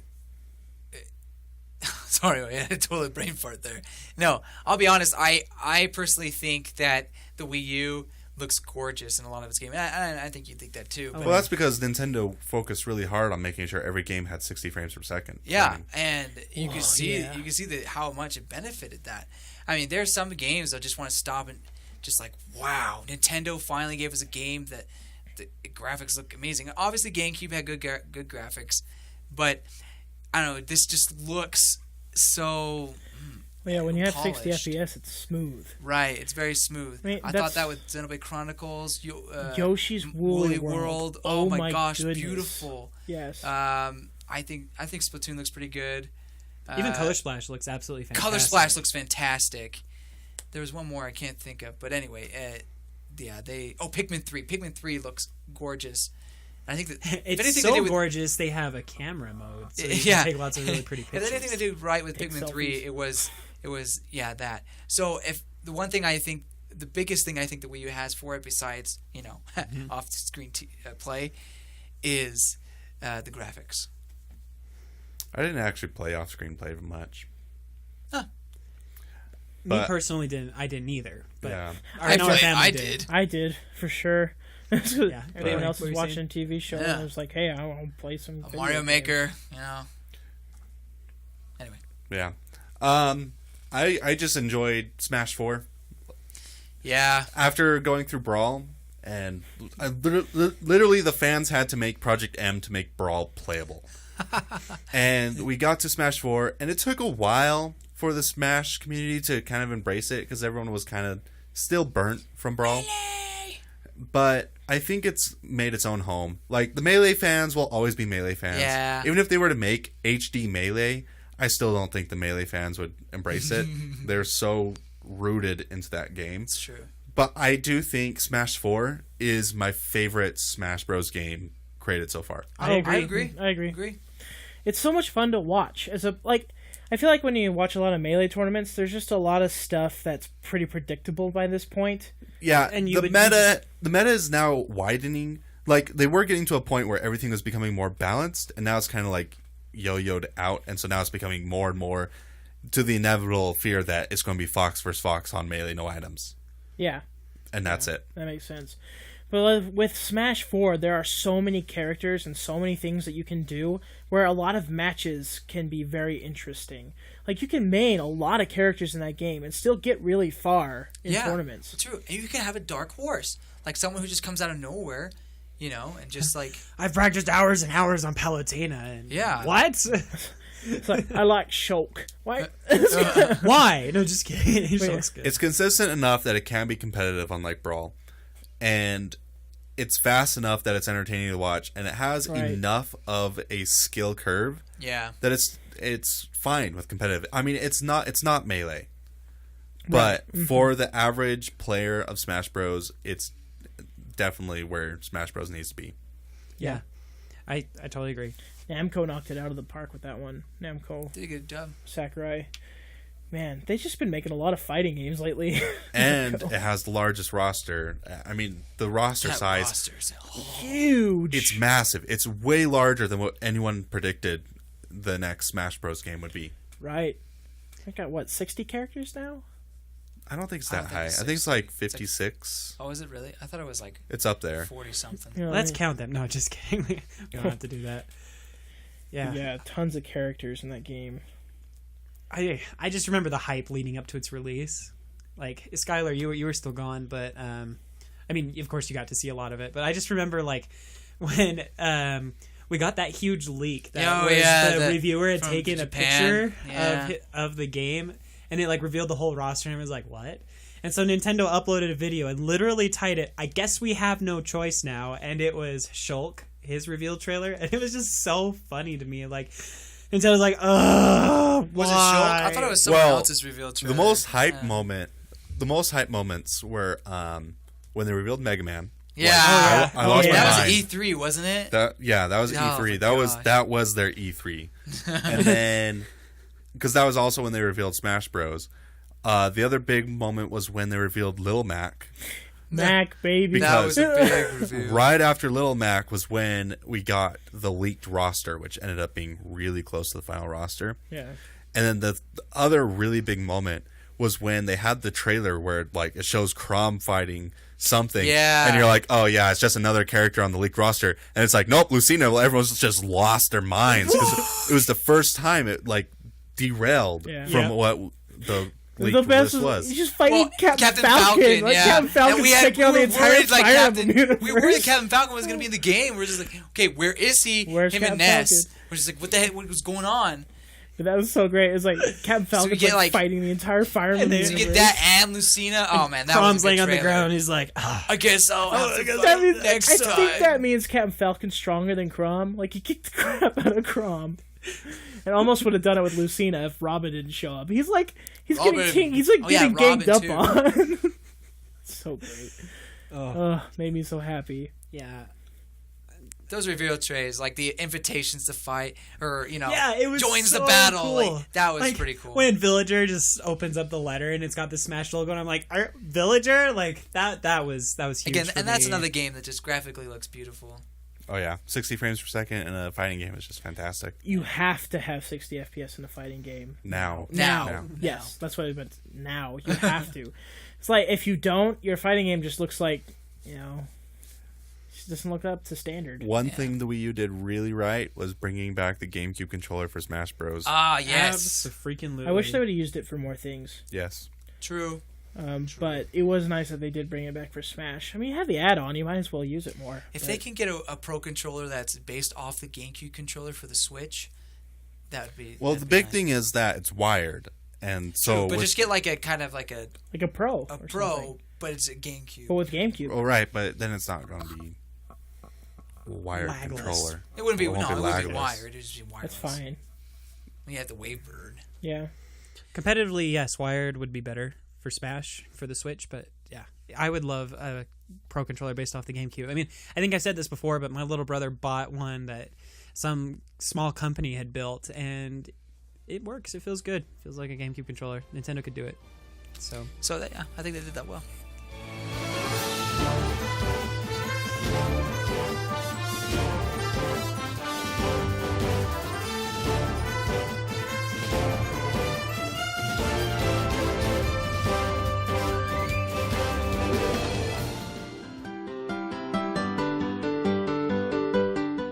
sorry, I had a total brain fart there. No, I'll be honest. I personally think that the Wii U looks gorgeous in a lot of its games. I think you think that too.
Well, that's because Nintendo focused really hard on making sure every game had 60 frames per second.
Yeah, and you can see how much it benefited that. I mean, there's some games I just want to stop and just like, wow, Nintendo finally gave us a game that the graphics look amazing. Obviously, GameCube had good graphics, but I don't know. This just looks so.
Well, yeah, when you have
polished.
60 FPS, it's smooth.
Right, it's very smooth. I thought that with Xenoblade Chronicles,
Yoshi's Woolly
World. Oh my gosh,
goodness.
beautiful.
Yes.
I think Splatoon looks pretty good.
Even Color Splash looks absolutely fantastic.
Color Splash looks fantastic. There was one more I can't think of, but anyway, Pikmin 3. Pikmin 3 looks gorgeous. I think that
it's so gorgeous. They have a camera mode, so you can take lots of really pretty pictures.
If anything to do right with Pikmin 3, it was that. So if the biggest thing I think that Wii U has for it, besides off-screen play, is the graphics.
I didn't actually play off-screen play much.
Huh.
Me personally didn't. I didn't either. But
yeah.
I did.
I did for sure.
Yeah,
everyone else was watching a TV show, and I was like, "Hey, I want to play some
Mario Maker." Anyway.
Yeah. I just enjoyed Smash 4.
Yeah.
After going through Brawl, and literally the fans had to make Project M to make Brawl playable. And we got to Smash 4, and it took a while for the Smash community to kind of embrace it, because everyone was kind of still burnt from Brawl. But I think it's made its own home. Like, the Melee fans will always be Melee fans.
Yeah.
Even if they were to make HD Melee, I still don't think the Melee fans would embrace it. They're so rooted into that game.
It's true.
But I do think Smash 4 is my favorite Smash Bros. Game created so far.
I agree.
It's so much fun to watch. I feel like when you watch a lot of Melee tournaments, there's just a lot of stuff that's pretty predictable by this point.
Yeah, and the meta is now widening. Like, they were getting to a point where everything was becoming more balanced, and now it's kind of like yo-yoed out, and so now it's becoming more and more to the inevitable fear that it's going to be Fox versus Fox on Melee, no items.
Yeah.
And that's it.
That makes sense. But with Smash 4, there are so many characters and so many things that you can do where a lot of matches can be very interesting. Like, you can main a lot of characters in that game and still get really far in tournaments.
True. And you can have a dark horse. Like, someone who just comes out of nowhere, and just like...
I've practiced hours and hours on Palutena. And what?
It's like, I like Shulk. Why?
Why? No, just kidding. Shulk's good.
It's consistent enough that it can be competitive, unlike Brawl. And it's fast enough that it's entertaining to watch, and it has enough of a skill curve that it's fine with competitive. I mean, it's not Melee, but for the average player of Smash Bros, it's definitely where Smash Bros needs to be.
Yeah, I totally agree.
Namco knocked it out of the park with that one. Namco
did a good job.
Sakurai. Man, they've just been making a lot of fighting games lately.
And it has the largest roster. I mean, the roster size
is
huge.
It's massive. It's way larger than what anyone predicted the next Smash Bros. Game would be.
Right. I got, 60 characters now?
I don't think it's that high. I think it's like 56.
Oh, is it really? I thought it was like...
It's up there.
40-something.
Let's count them. No, just kidding. We don't have to do that. Yeah.
Yeah, tons of characters in that game.
I just remember the hype leading up to its release. Like, Skylar, you were still gone, but I mean, of course you got to see a lot of it. But I just remember like when we got that huge leak that the reviewer had taken
Japan.
a picture of the game, and it like revealed the whole roster, and I was like, what? And so Nintendo uploaded a video and literally titled it, "I guess we have no choice now," and it was Shulk, his reveal trailer, and it was just so funny to me, like. And so I was like, "Oh,
was it Shulk? I thought it was someone else's reveal trailer."
The most hype moments were when they revealed Mega Man.
Yeah,
I lost my mind.
That was E3, wasn't it?
That was E3. That was their E3. And then, because that was also when they revealed Smash Bros. The other big moment was when they revealed Little Mac.
Mac, baby.
That was a big reveal.
Right after Little Mac was when we got the leaked roster, which ended up being really close to the final roster.
Yeah.
And then the other really big moment was when they had the trailer where it shows Crom fighting something.
Yeah.
And you're like, oh yeah, it's just another character on the leaked roster. And it's like, nope, Lucina. Well, everyone's just lost their minds because it was the first time it derailed from what the
the best was. He's just fighting Captain Falcon.
Yeah.
Captain Falcon's taking on the entire Fire Emblem universe.
We were worried that Captain Falcon was going to be in the game. We're just like, okay, where is he?
Where's
Him
Captain
and Ness.
Falcon?
We're just like, what the heck? What was going on?
But that was so great. It's like Captain Falcon fighting the entire Fire Emblem universe.
So you get that and Lucina. Oh man, that
Crom's
was a good
laying on the
trailer.
ground. He's like,
I guess I'll have to
That
fight
means,
next
I
time.
think that means Captain Falcon's stronger than Crom. Like, he kicked the crap out of Crom. And almost would have done it with Lucina if Robin didn't show up. He's getting ganged up on. So great. Made me so happy.
yeah.
Those reveal trays, like the invitations to fight, or
It was
joins
so
the battle.
cool.
Like, that was pretty cool.
When Villager just opens up the letter and it's got the Smash logo, and I'm like, Villager, like that was huge.
Again,
for
and that's
me.
another game that just graphically looks beautiful.
Oh yeah, 60 frames per second in a fighting game is just fantastic.
You have to have 60 FPS in a fighting game.
Now.
Yes, that's what I meant. Now. You have to. It's like, if you don't, your fighting game just looks like, it doesn't look up to standard.
One thing the Wii U did really right was bringing back the GameCube controller for Smash Bros.
Ah, yes.
Freaking
I wish they would have used it for more things.
Yes.
True.
But it was nice that they did bring it back for Smash. I mean, you have the add-on, you might as well use it more.
If they can get a Pro controller that's based off the GameCube controller for the Switch, that would be.
Well, the big thing is that it's wired, and so.
But just get like a kind of like a
Pro.
a Pro, but it's a GameCube.
But with GameCube.
Oh right, but then it's not going to be a wired
Lagless.
controller.
It wouldn't be.
It won't
It wouldn't be
lagless.
wired. It'd just be wireless.
That's fine.
You have the Wavebird.
Yeah.
Competitively, yes, wired would be better for Smash for the Switch, but yeah, I would love a Pro controller based off the GameCube. I mean, I think I said this before, but my little brother bought one that some small company had built, and it works. It feels good. It feels like a GameCube controller. Nintendo could do it. So
I think they did that well.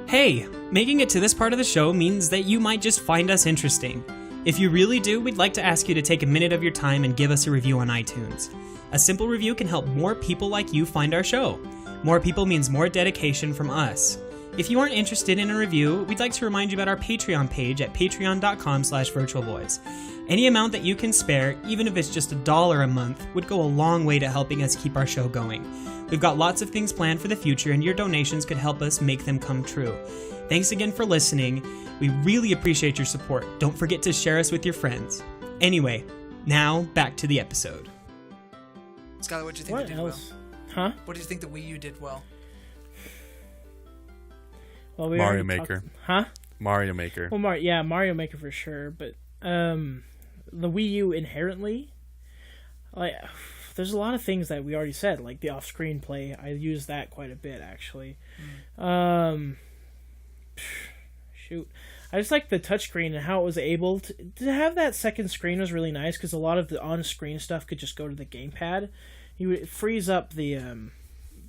Hey, making it to this part of the show means that you might just find us interesting. If you really do, we'd like to ask you to take a minute of your time and give us a review on iTunes. A simple review can help more people like you find our show. More people means more dedication from us. If you aren't interested in a review, we'd like to remind you about our Patreon page at patreon.com/virtualboys. Any amount that you can spare, even if it's just $1 a month, would go a long way to helping us keep our show going. We've got lots of things planned for the future, and your donations could help us make them come true. Thanks again for listening. We really appreciate your support. Don't forget to share us with your friends. Anyway, now back to the episode.
Skylar, what do you think
What
they did
else?
well?
Huh?
What do you think the Wii U did well?
Well,
Mario Maker.
Huh?
Mario Maker.
Well, Mario Maker for sure, but the Wii U inherently, like, there's a lot of things that we already said, like the off-screen play. I use that quite a bit, actually. Shoot. I just like the touchscreen and how it was able to have that second screen was really nice, because a lot of the on-screen stuff could just go to the gamepad. It frees up the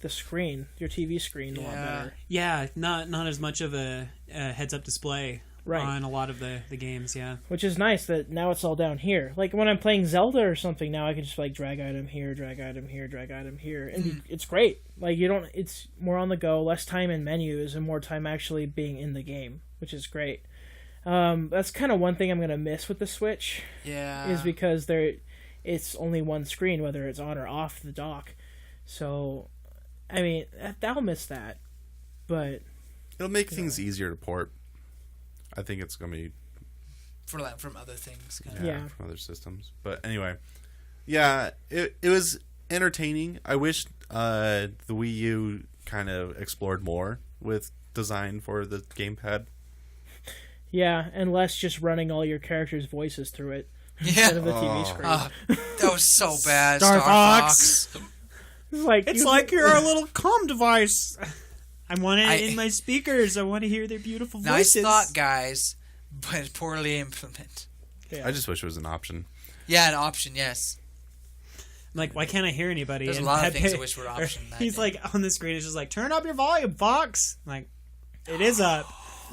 screen, your TV screen, a lot better.
Yeah, not as much of a heads-up display
Right.
on a lot of the games, yeah.
Which is nice that now it's all down here. Like when I'm playing Zelda or something, now I can just like drag item here, drag item here, drag item here, and it's great. Like it's more on the go, less time in menus, and more time actually being in the game, which is great. That's kind of one thing I'm gonna miss with the Switch.
Yeah.
Is because it's only one screen, whether it's on or off the dock. So, I mean, I'll miss that, but
It'll make things easier to port. I think it's going to be
from other things. Kind of.
Yeah.
from other systems. But anyway, yeah, it was entertaining. I wish the Wii U kind of explored more with design for the gamepad.
yeah, and less just running all your characters' voices through it instead of the TV screen.
was so bad.
Star
Star
Fox.
Fox.
It's like you're a little comm device. I want it in my speakers. I want to hear their beautiful
Nice
voices.
thought, guys, but poorly implemented.
Yeah.
I just wish it was an option.
Yeah, an option, yes.
I'm like, why can't I hear anybody?
There's
And
a lot of
Pepe-
things I wish were an option.
He's like on the screen. It's just like, turn up your volume, Fox. I'm like, it is up.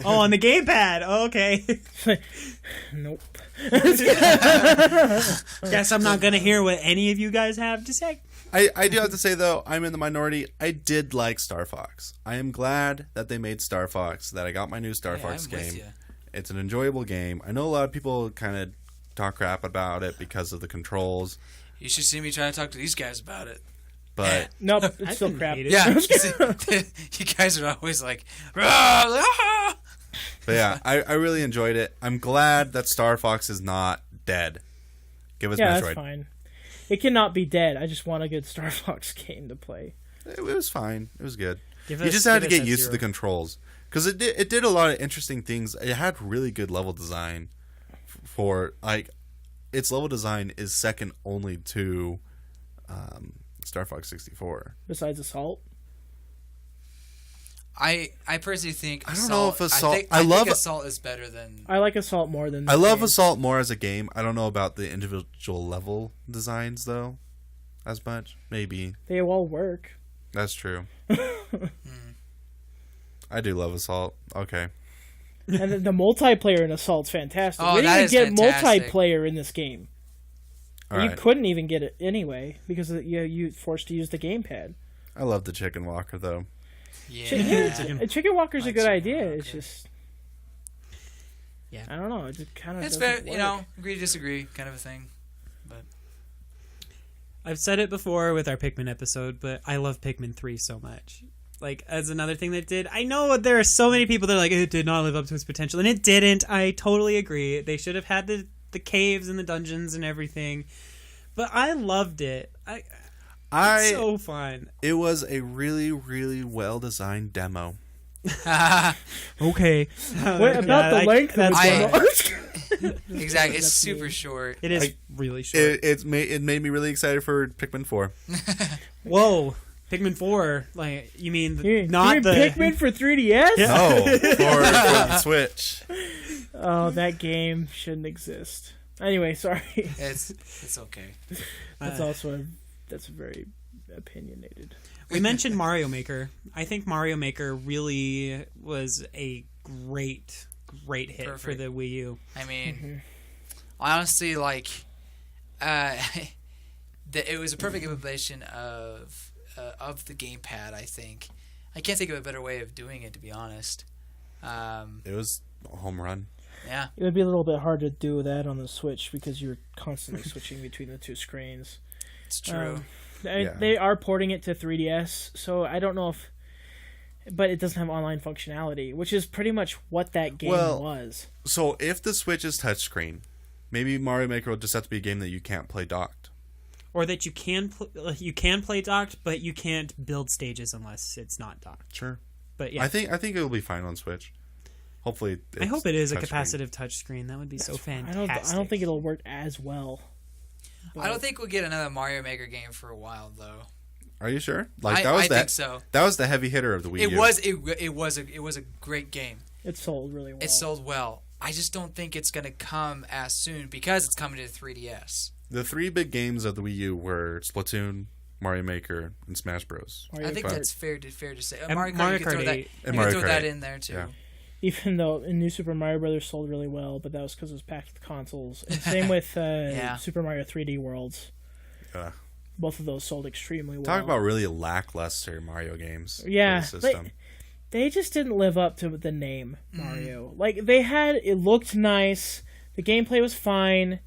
Oh, on the gamepad. Oh, okay.
Nope.
Guess I'm not gonna hear what any of you guys have to say.
I do have to say, though, I'm in the minority. I did like Star Fox. I am glad that they made Star Fox, that I got my new Star Fox
I'm with
game.
ya.
It's an enjoyable game. I know a lot of people kind of talk crap about it because of the controls,
You should see me try to talk to these guys about it.
but
Nope.
I
It's still
didn't
crap.
hate it.
Yeah, you guys are always like, "Ah!"
but yeah, I really enjoyed it. I'm glad that Star Fox is not dead. Give us
Yeah,
Metroid.
that's fine. It cannot be dead. I just want a good Star Fox game to play.
It was fine. It was good.
Give
You
us-
just had
give
to
us
get used to
F-Zero.
the controls because it did a lot of interesting things. It had really good level design for like its level design is second only to Star Fox 64.
Besides Assault.
I personally think
I don't know if Assault-
I think Assault is better than.
I like Assault more than
I
this
love
game.
Assault more as a game. I don't know about the individual level designs though, as much. Maybe
They all work.
that's true. I do love Assault. Okay.
And the multiplayer in Assault's fantastic.
Oh,
we
that
didn't even
is
get
fantastic.
multiplayer in this game.
All
You
right.
couldn't even get it anyway because you forced to use the gamepad.
I love the Chicken Walker though.
Yeah.
Chicken Walker's a good
Chicken
idea.
Walker.
It's just,
Yeah.
I don't know. It just kind of
It's fair, agree to disagree kind of a thing. But
I've said it before with our Pikmin episode, but I love Pikmin 3 so much. Like, as another thing that did, I know there are so many people that are like, it did not live up to its potential, and it didn't. I totally agree. They should have had the caves and the dungeons and everything, but I loved it. It's so fun.
It was a really, really well designed demo.
Okay.
What about the length of
that's
the demo?
exactly, it's super short.
It is really short.
It made me really excited for Pikmin 4.
Whoa. Pikmin 4, like, you mean not
you
the...
mean Pikmin for 3DS?
No, for the Switch.
Oh, that game shouldn't exist. Anyway, sorry.
It's okay.
That's very opinionated.
We mentioned Mario Maker. I think Mario Maker really was a great hit for
Perfect.
the Wii U.
I mean, honestly, like, it was a perfect implementation of the gamepad. I think I can't think of a better way of doing it, to be honest.
It was a home run.
Yeah,
It would be a little bit hard to do that on the Switch because you're constantly switching between the two screens.
it's true.
They are porting it to 3DS, so I don't know if... But it doesn't have online functionality, which is pretty much what that game was.
So if the Switch is touchscreen, maybe Mario Maker will just have to be a game that you can't play docked.
Or that you can play docked, but you can't build stages unless it's not docked.
Sure.
But yeah,
I think it'll be fine on Switch. Hopefully,
I hope it is a
touchscreen.
capacitive touchscreen. That would be so fantastic.
I don't think it'll work as well.
I don't think we'll get another Mario Maker game for a while, though.
Are you sure?
I think so.
That was the heavy hitter of the Wii U.
It was a great game.
It sold really well.
It sold well. I just don't think it's gonna come as soon because it's coming to the 3DS.
The three big games of the Wii U were Splatoon, Mario Maker, and Smash Bros.
Mario
I think
Kart.
that's fair to say.
And
Mario Kart,
Mario
you could
Kart
throw that,
8.
you
And
could
Mario
throw
Kart
that
8.
in there too.
Yeah.
Even though New Super Mario Brothers sold really well, but that was because it was packed with consoles. And same with Super Mario 3D Worlds. Both of those sold extremely well.
Talk about really lackluster Mario games.
Yeah,
for the system.
they just didn't live up to the name Mario. Like it looked nice, the gameplay was fine.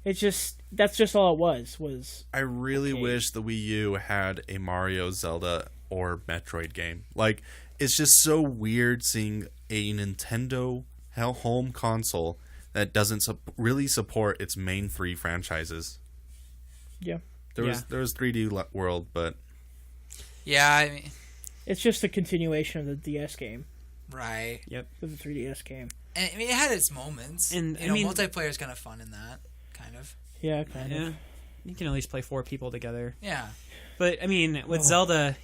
That's just all it was.
I really wish the Wii U had a Mario, Zelda, or Metroid game. Like, it's just so weird seeing a Nintendo home console that doesn't really support its main three franchises.
Yeah.
There was 3D World, but
Yeah, I mean,
It's just a continuation of the DS game,
right.
Yep.
of the 3DS game.
And, I mean, it had its moments,
And,
you know, multiplayer is kind of fun in that, kind of.
Yeah, kind
Yeah.
of.
you can at least play 4 people together.
Yeah.
But I mean, with Zelda,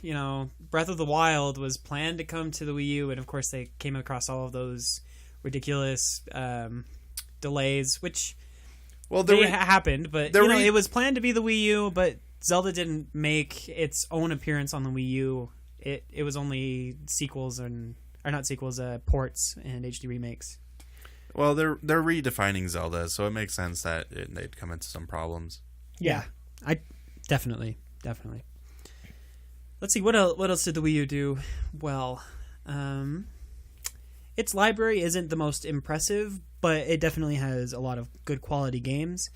Breath of the Wild was planned to come to the Wii U, and of course they came across all of those ridiculous delays, which happened. But it was planned to be the Wii U, but Zelda didn't make its own appearance on the Wii U. It was only ports and HD remakes.
Well, they're redefining Zelda, so it makes sense that they'd come into some problems.
Yeah, I definitely. Let's see, what else did the Wii U do well? Its library isn't the most impressive, but it definitely has a lot of good quality games.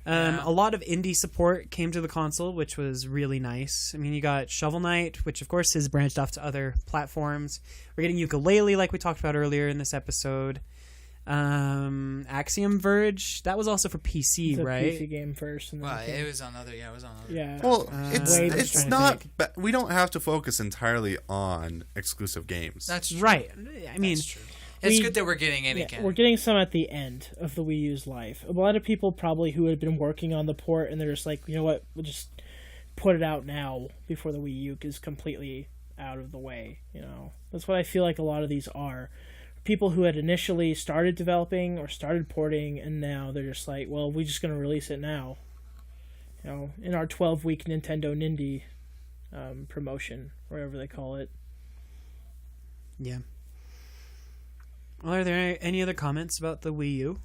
A lot of indie support came to the console, which was really nice. I mean, you got Shovel Knight, which of course is branched off to other platforms. We're getting Yooka-Laylee, like we talked about earlier in this episode. Axiom Verge, that was also for PC, right?
PC game first. And then
It was on other. Yeah, it was on other.
Yeah.
Well, it's not. We don't have to focus entirely on exclusive games.
That's true.
Right. I mean,
that's true. It's good that we're getting any kind.
We're getting some at the end of the Wii U's life. A lot of people probably who had been working on the port, and they're just like, you know what, we'll just put it out now before the Wii U is completely out of the way. That's what I feel like a lot of these are. People who had initially started developing or started porting, and now they're just like, well, we're just going to release it now. In our 12-week Nintendo Nindy promotion, whatever they call it.
Yeah. Well, are there any other comments about the Wii U?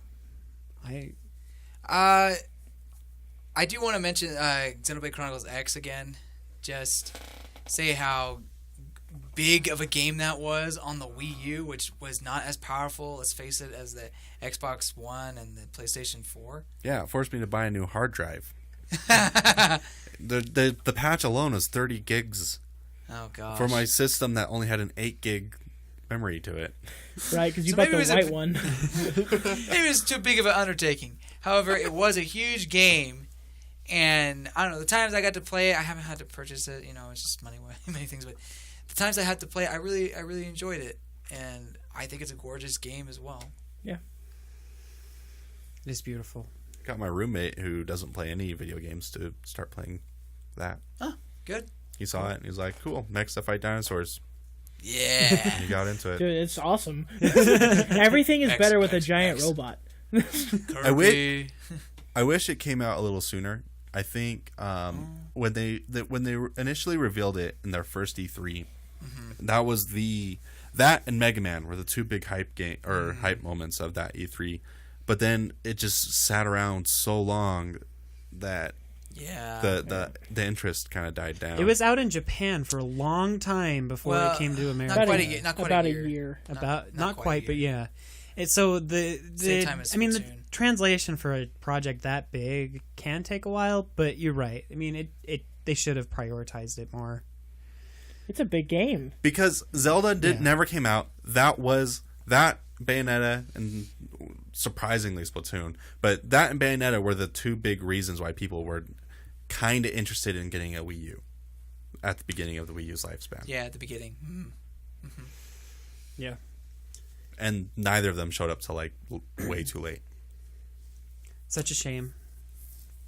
I do want to mention Xenoblade Chronicles X again. Just say how big of a game that was on the Wii U, which was not as powerful, let's face it, as the Xbox One and the PlayStation 4.
Yeah, it forced me to buy a new hard drive. The patch alone was 30 gigs.
Oh, gosh.
For my system that only had an 8 gig memory to it.
Right, because you bought the white one.
Maybe it was too big of an undertaking. However, it was a huge game, and I don't know, the times I got to play it, I haven't had to purchase it, it's just money, many things, but the times I had to play it, I really enjoyed it, and I think it's a gorgeous game as well.
Yeah.
It is beautiful.
Got my roommate who doesn't play any video games to start playing that.
Oh, good.
He saw it and he's like, cool, next to fight dinosaurs.
Yeah.
And he got into it.
Dude, it's awesome. Everything is better with a giant robot.
I wish it came out a little sooner. I think when they initially revealed it in their first E3, that was that and Mega Man were the two big hype moments of that E3. But then it just sat around so long that the interest kind of died down.
It was out in Japan for a long time before it came to America.
Not quite a year.
Not quite, but yeah. So the translation for a project that big can take a while, but you're right. I mean, they should have prioritized it more.
It's a big game.
Because Zelda never came out. That Bayonetta and surprisingly Splatoon, but that and Bayonetta were the two big reasons why people were kind of interested in getting a Wii U at the beginning of the Wii U's lifespan.
Yeah, at the beginning.
Mm-hmm. Yeah.
And neither of them showed up till way too late.
Such a shame.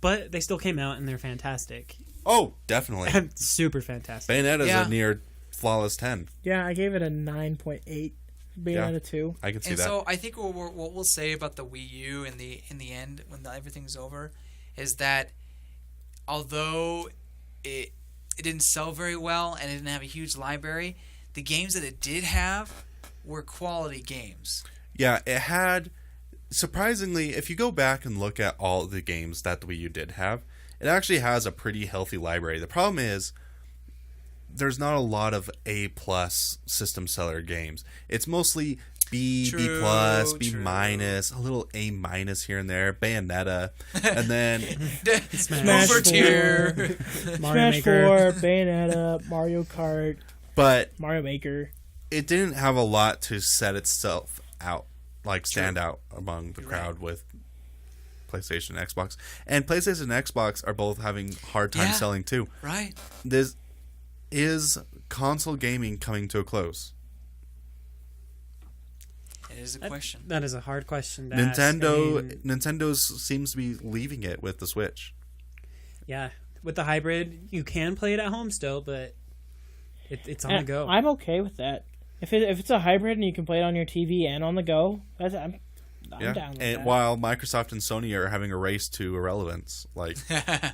But they still came out and they're fantastic.
Oh, definitely.
Super fantastic.
Bayonetta's a near flawless 10.
Yeah, I gave it a 9.8. Bayonetta 2.
I can see that.
So I think what we'll say about the Wii U in the end, when everything's over, is that although it didn't sell very well and it didn't have a huge library, the games that it did have were quality games.
Yeah, it had, surprisingly, if you go back and look at all the games that the Wii U did have, it actually has a pretty healthy library. The problem is there's not a lot of A+ system seller games. It's mostly B+, B+, a little A- here and there, Bayonetta, and then
Smash 4, Smash 4, Bayonetta, Mario Kart, Mario Maker.
It didn't have a lot to set itself out, stand out among the crowd with PlayStation and Xbox. And PlayStation and Xbox are both having hard time selling too.
Right.
Is console gaming coming to a close?
It is a question.
That is a hard question to
Nintendo seems to be leaving it with the Switch.
Yeah, with the hybrid, you can play it at home still, but it's on the go.
I'm okay with that. If it's a hybrid and you can play it on your TV and on the go, I'm down with that.
While Microsoft and Sony are having a race to irrelevance, like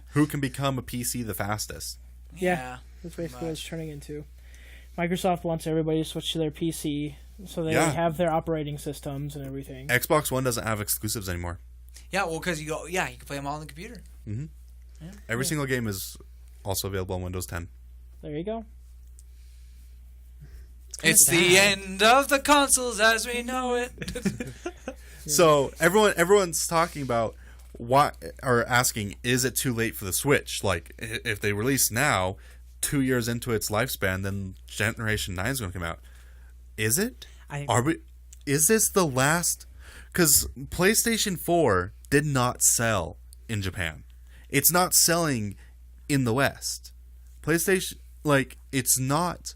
who can become a PC the fastest?
Yeah, that's basically what it's turning into. Microsoft wants everybody to switch to their PC, so they have their operating systems and everything.
Xbox One doesn't have exclusives anymore.
Yeah, well, because you can play them all on the computer.
Mm-hmm. Yeah. Every single game is also available on Windows 10.
There you go.
It's the end of the consoles as we know it.
So everyone's talking about asking, is it too late for the Switch? Like, if they release now, 2 years into its lifespan, then Generation 9 is going to come out. Is it? Is this the last? Because PlayStation 4 did not sell in Japan. It's not selling in the West. PlayStation, it's not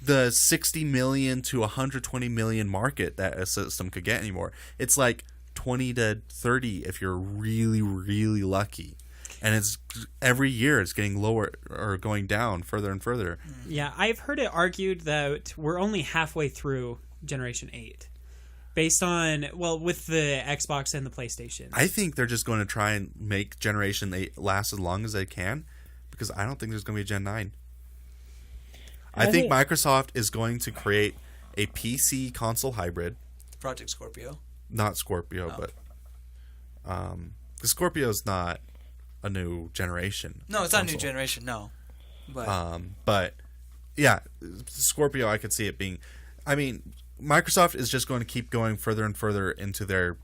the 60 million to 120 million market that a system could get anymore. It's like 20 to 30 if you're really, really lucky. And it's every year it's getting lower or going down further and further.
Yeah, I've heard it argued that we're only halfway through Generation 8. Based on, with the Xbox and the PlayStation.
I think they're just going to try and make Generation 8 last as long as they can, because I don't think there's going to be a Gen 9. I think Microsoft is going to create a PC console hybrid.
Project Scorpio.
Not Scorpio, but the Scorpio's not a new generation.
No, it's not a new generation. No,
but yeah, Scorpio. I could see it being. I mean, Microsoft is just going to keep going further and further into their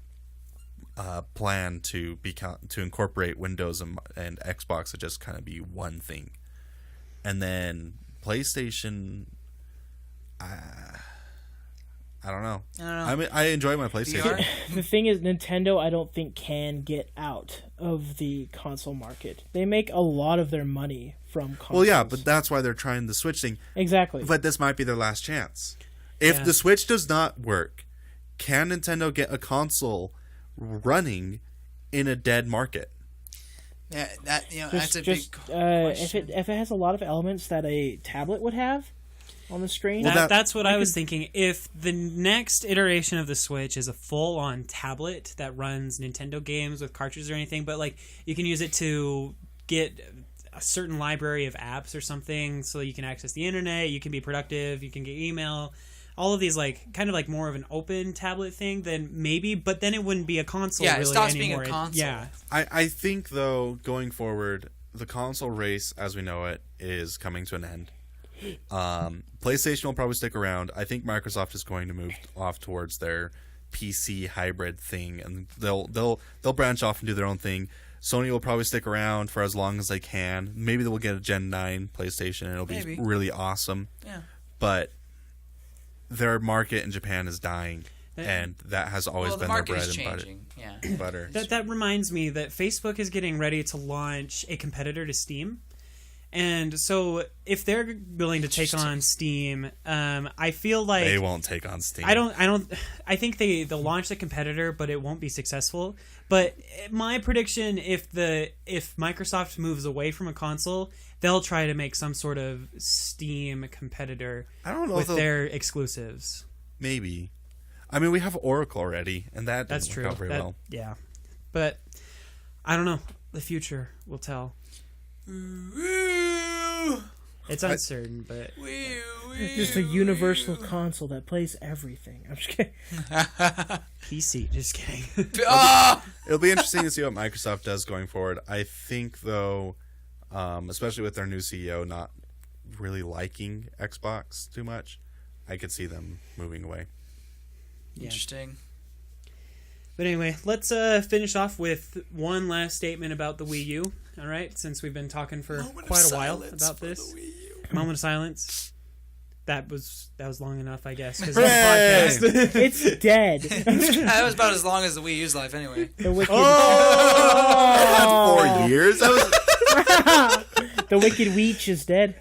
plan to incorporate Windows and Xbox to just kind of be one thing, and then PlayStation. I don't know. I mean, I enjoy my PlayStation.
The thing is, Nintendo, I don't think can get out of the console market. They make a lot of their money from consoles.
Well, yeah, but that's why they're trying the Switch thing.
Exactly.
But this might be their last chance. If the Switch does not work, can Nintendo get a console running in a dead market?
Yeah, that's a big
question. If it has a lot of elements that a tablet would have on the screen.
Well, that's what I was thinking. If the next iteration of the Switch is a full-on tablet that runs Nintendo games with cartridges or anything, but you can use it to get a certain library of apps or something, so you can access the internet, you can be productive, you can get email, all of these kind of more of an open tablet thing, then maybe, but then it wouldn't be a console really anymore.
Yeah, it stops being a console.
I think, though, going forward, the console race as we know it is coming to an end. PlayStation will probably stick around. I think Microsoft is going to move off towards their PC hybrid thing, and they'll branch off and do their own thing. Sony will probably stick around for as long as they can. Maybe they'll get a Gen 9 PlayStation, and it'll be really awesome.
Yeah.
But their market in Japan is dying, and that has always been their bread and butter.
That reminds me that Facebook is getting ready to launch a competitor to Steam. And so, if they're willing to take on Steam, I feel like
they won't take on Steam.
I think they'll launch the competitor, but it won't be successful. But my prediction, if Microsoft moves away from a console, they'll try to make some sort of Steam competitor.
I don't know
with their exclusives.
Maybe, I mean, we have Oracle already, and that's
true.
Work out very well.
Yeah, but I don't know. The future will tell. It's uncertain, but
it's just a universal console that plays everything. I'm just kidding.
PC, just kidding.
It'll be interesting to see what Microsoft does going forward. I think, though, especially with their new CEO not really liking Xbox too much, I could see them moving away.
Yeah.
Interesting.
But anyway, let's finish off with one last statement about the Wii U. All right, since we've been talking for quite a while about this. Moment of silence. That was long enough, I guess. Because podcast.
It's dead.
That was about as long as the Wii U's life, anyway.
The wicked.
4 years.
The wicked Weech is dead.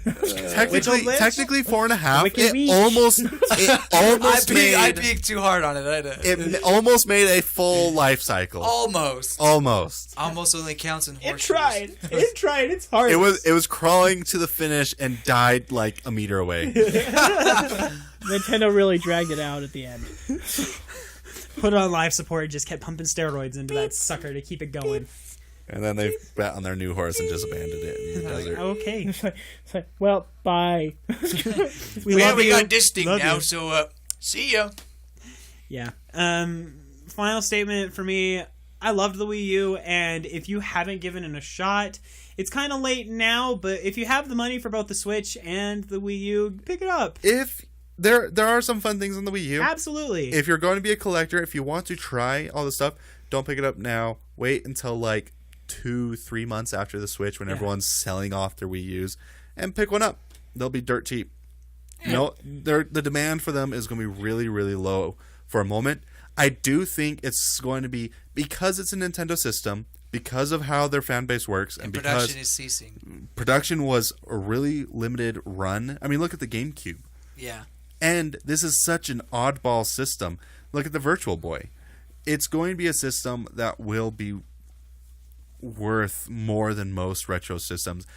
Technically 4.5.
Wicked
It almost
I peaked too hard on it.
It almost made a full life cycle.
Almost only counts in horseshoes.
It tried. It's hard.
It was crawling to the finish and died like a meter away.
Nintendo really dragged it out at the end.
Put it on life support and just kept pumping steroids into that sucker to keep it going.
And then they bet on their new horse and just abandoned it in the desert.
Okay.
It's like, well, bye.
We
got this thing now, so see ya.
Yeah. Final statement for me. I loved the Wii U, and if you haven't given it a shot, it's kind of late now, but if you have the money for both the Switch and the Wii U, pick it up.
If there are some fun things on the Wii U.
Absolutely.
If you're going to be a collector, if you want to try all this stuff, don't pick it up now. Wait until like 2-3 months after the Switch when everyone's selling off their Wii U's and pick one up. They'll be dirt cheap. No, the demand for them is going to be really, really low for a moment. I do think it's going to be, because it's a Nintendo system, because of how their fan base works, and because
production is ceasing.
Production was a really limited run. I mean, look at the GameCube.
Yeah.
And this is such an oddball system. Look at the Virtual Boy. It's going to be a system that will be worth more than most retro systems.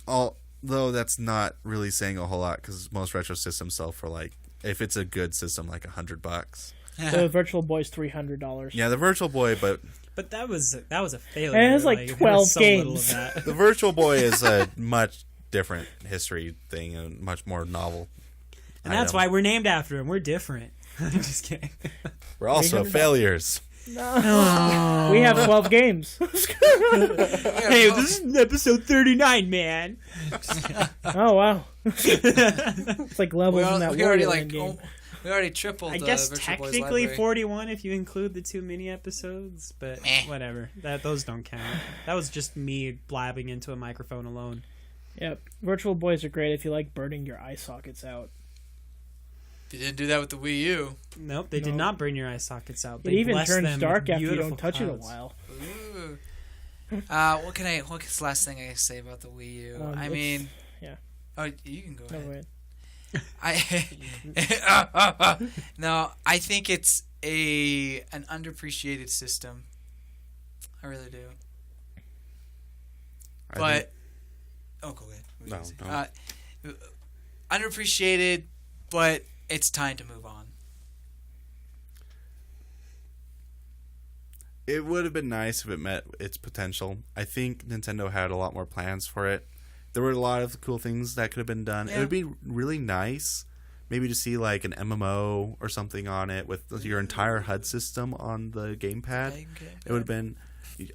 Although that's not really saying a whole lot, because most retro systems sell for, like, if it's a good system, like $100.
The Virtual Boy's $300.
Yeah, the Virtual Boy, but
that was a failure.
It has like 12 games.
The Virtual Boy is a much different history thing and much more novel.
And that's why we're named after him. We're different. I'm just kidding.
We're also failures.
No. We have 12 games.
Hey, this is episode 39, man.
Oh, wow. It's like levels in that Wario game.
We already tripled.
I guess
Virtual Boy's
technically
library.
41 if you include the 2 mini episodes, but whatever. Those don't count. That was just me blabbing into a microphone alone.
Yep. Virtual Boys are great if you like burning your eye sockets out.
You didn't do that with the Wii U.
Nope, they did not burn your eye sockets out.
It even turns dark after you don't touch it a while.
Ooh. What's the last thing I can say about the Wii U?
Yeah.
Oh, you can go ahead.
Wait.
No, I think it's an underappreciated system. I really do. Go ahead.
No.
Underappreciated, but it's time to move on.
It would have been nice if it met its potential. I think Nintendo had a lot more plans for it. There were a lot of cool things that could have been done. Yeah. It would be really nice maybe to see like an MMO or something on it with your entire HUD system on the gamepad. It would have been,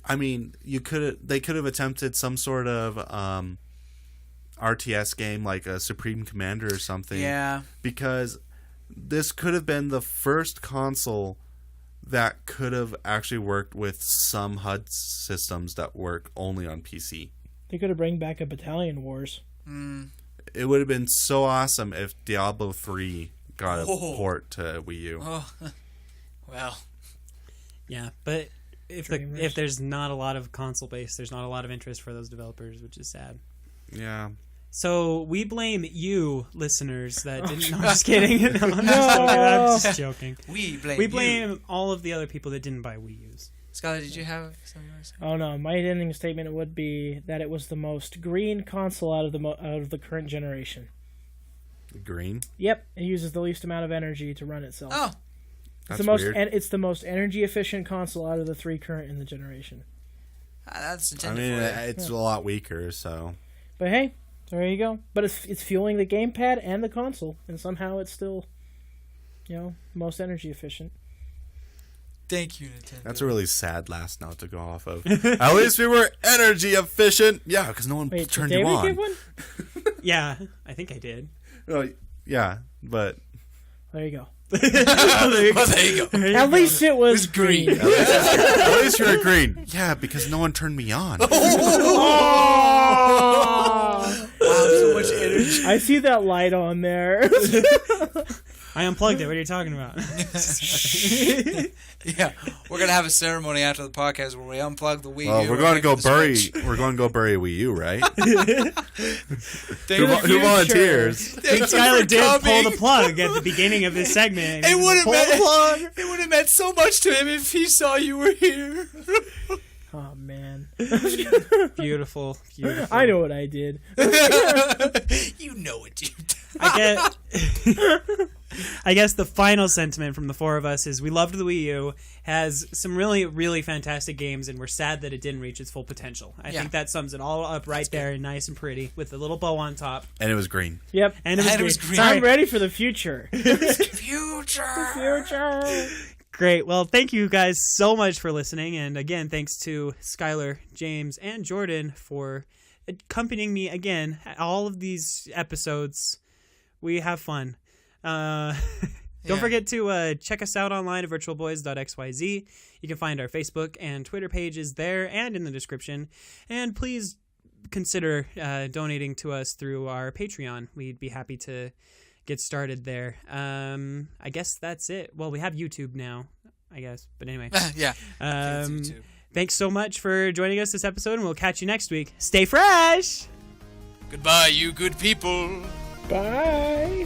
I mean, they could have attempted some sort of RTS game like a Supreme Commander or something.
Yeah.
Because this could have been the first console that could have actually worked with some HUD systems that work only on PC.
They could have bring back a Battalion Wars.
It would have been so awesome if Diablo 3 got a port to Wii U.
Oh. Well.
Yeah, but if there's not a lot of console base, there's not a lot of interest for those developers, which is sad.
Yeah.
So we blame you, listeners, that didn't. No, I'm just kidding. I'm just joking.
We
blame all of the other people that didn't buy Wii U's.
Skylar, did you have something to say?
Oh no, my ending statement would be that it was the most green console out of the current generation.
Green?
Yep, it uses the least amount of energy to run itself.
Oh,
that's weird.
It's the most energy efficient console out of the 3 current in the generation.
That's intended.
I mean, it's a lot weaker, so.
But hey, there you go. But it's fueling the gamepad and the console, and somehow it's still, most energy efficient.
Thank you, Nintendo.
That's a really sad last note to go off of. At least we were energy efficient. Yeah, because no one turned you on.
Did David give one?
Yeah, I think I did.
Yeah, but...
There you go.
There you go.
At least it was green.
At least you're green. Yeah, because no one turned me on.
Wow, so much energy.
I see that light on there.
I unplugged it. What are you talking about?
Yeah, we're gonna have a ceremony after the podcast where we unplug the Wii U.
Well, we're going to go bury. We're going to go bury a Wii U, right? Who volunteers?
Skylar did pull the plug at the beginning of this segment.
It would have meant so much to him if he saw you were here.
Oh man.
Beautiful.
I know what I did.
You know what you did.
I guess the final sentiment from the four of us is we loved the Wii U, has some really, really fantastic games, and we're sad that it didn't reach its full potential. I think that sums it all up right there, and nice and pretty, with a little bow on top.
And it was green.
Yep.
And it was green.
I'm ready for the future.
Future.
Great. Well, thank you guys so much for listening, and again, thanks to Skylar, James, and Jordan for accompanying me again at all of these episodes. We have fun. Don't forget to check us out online at virtualboys.xyz. You can find our Facebook and Twitter pages there and in the description. And please consider donating to us through our Patreon. We'd be happy to get started there. I guess that's it. Well, we have YouTube now, I guess. But anyway.
Yeah.
Thanks so much for joining us this episode, and we'll catch you next week. Stay fresh!
Goodbye, you good people.
Bye.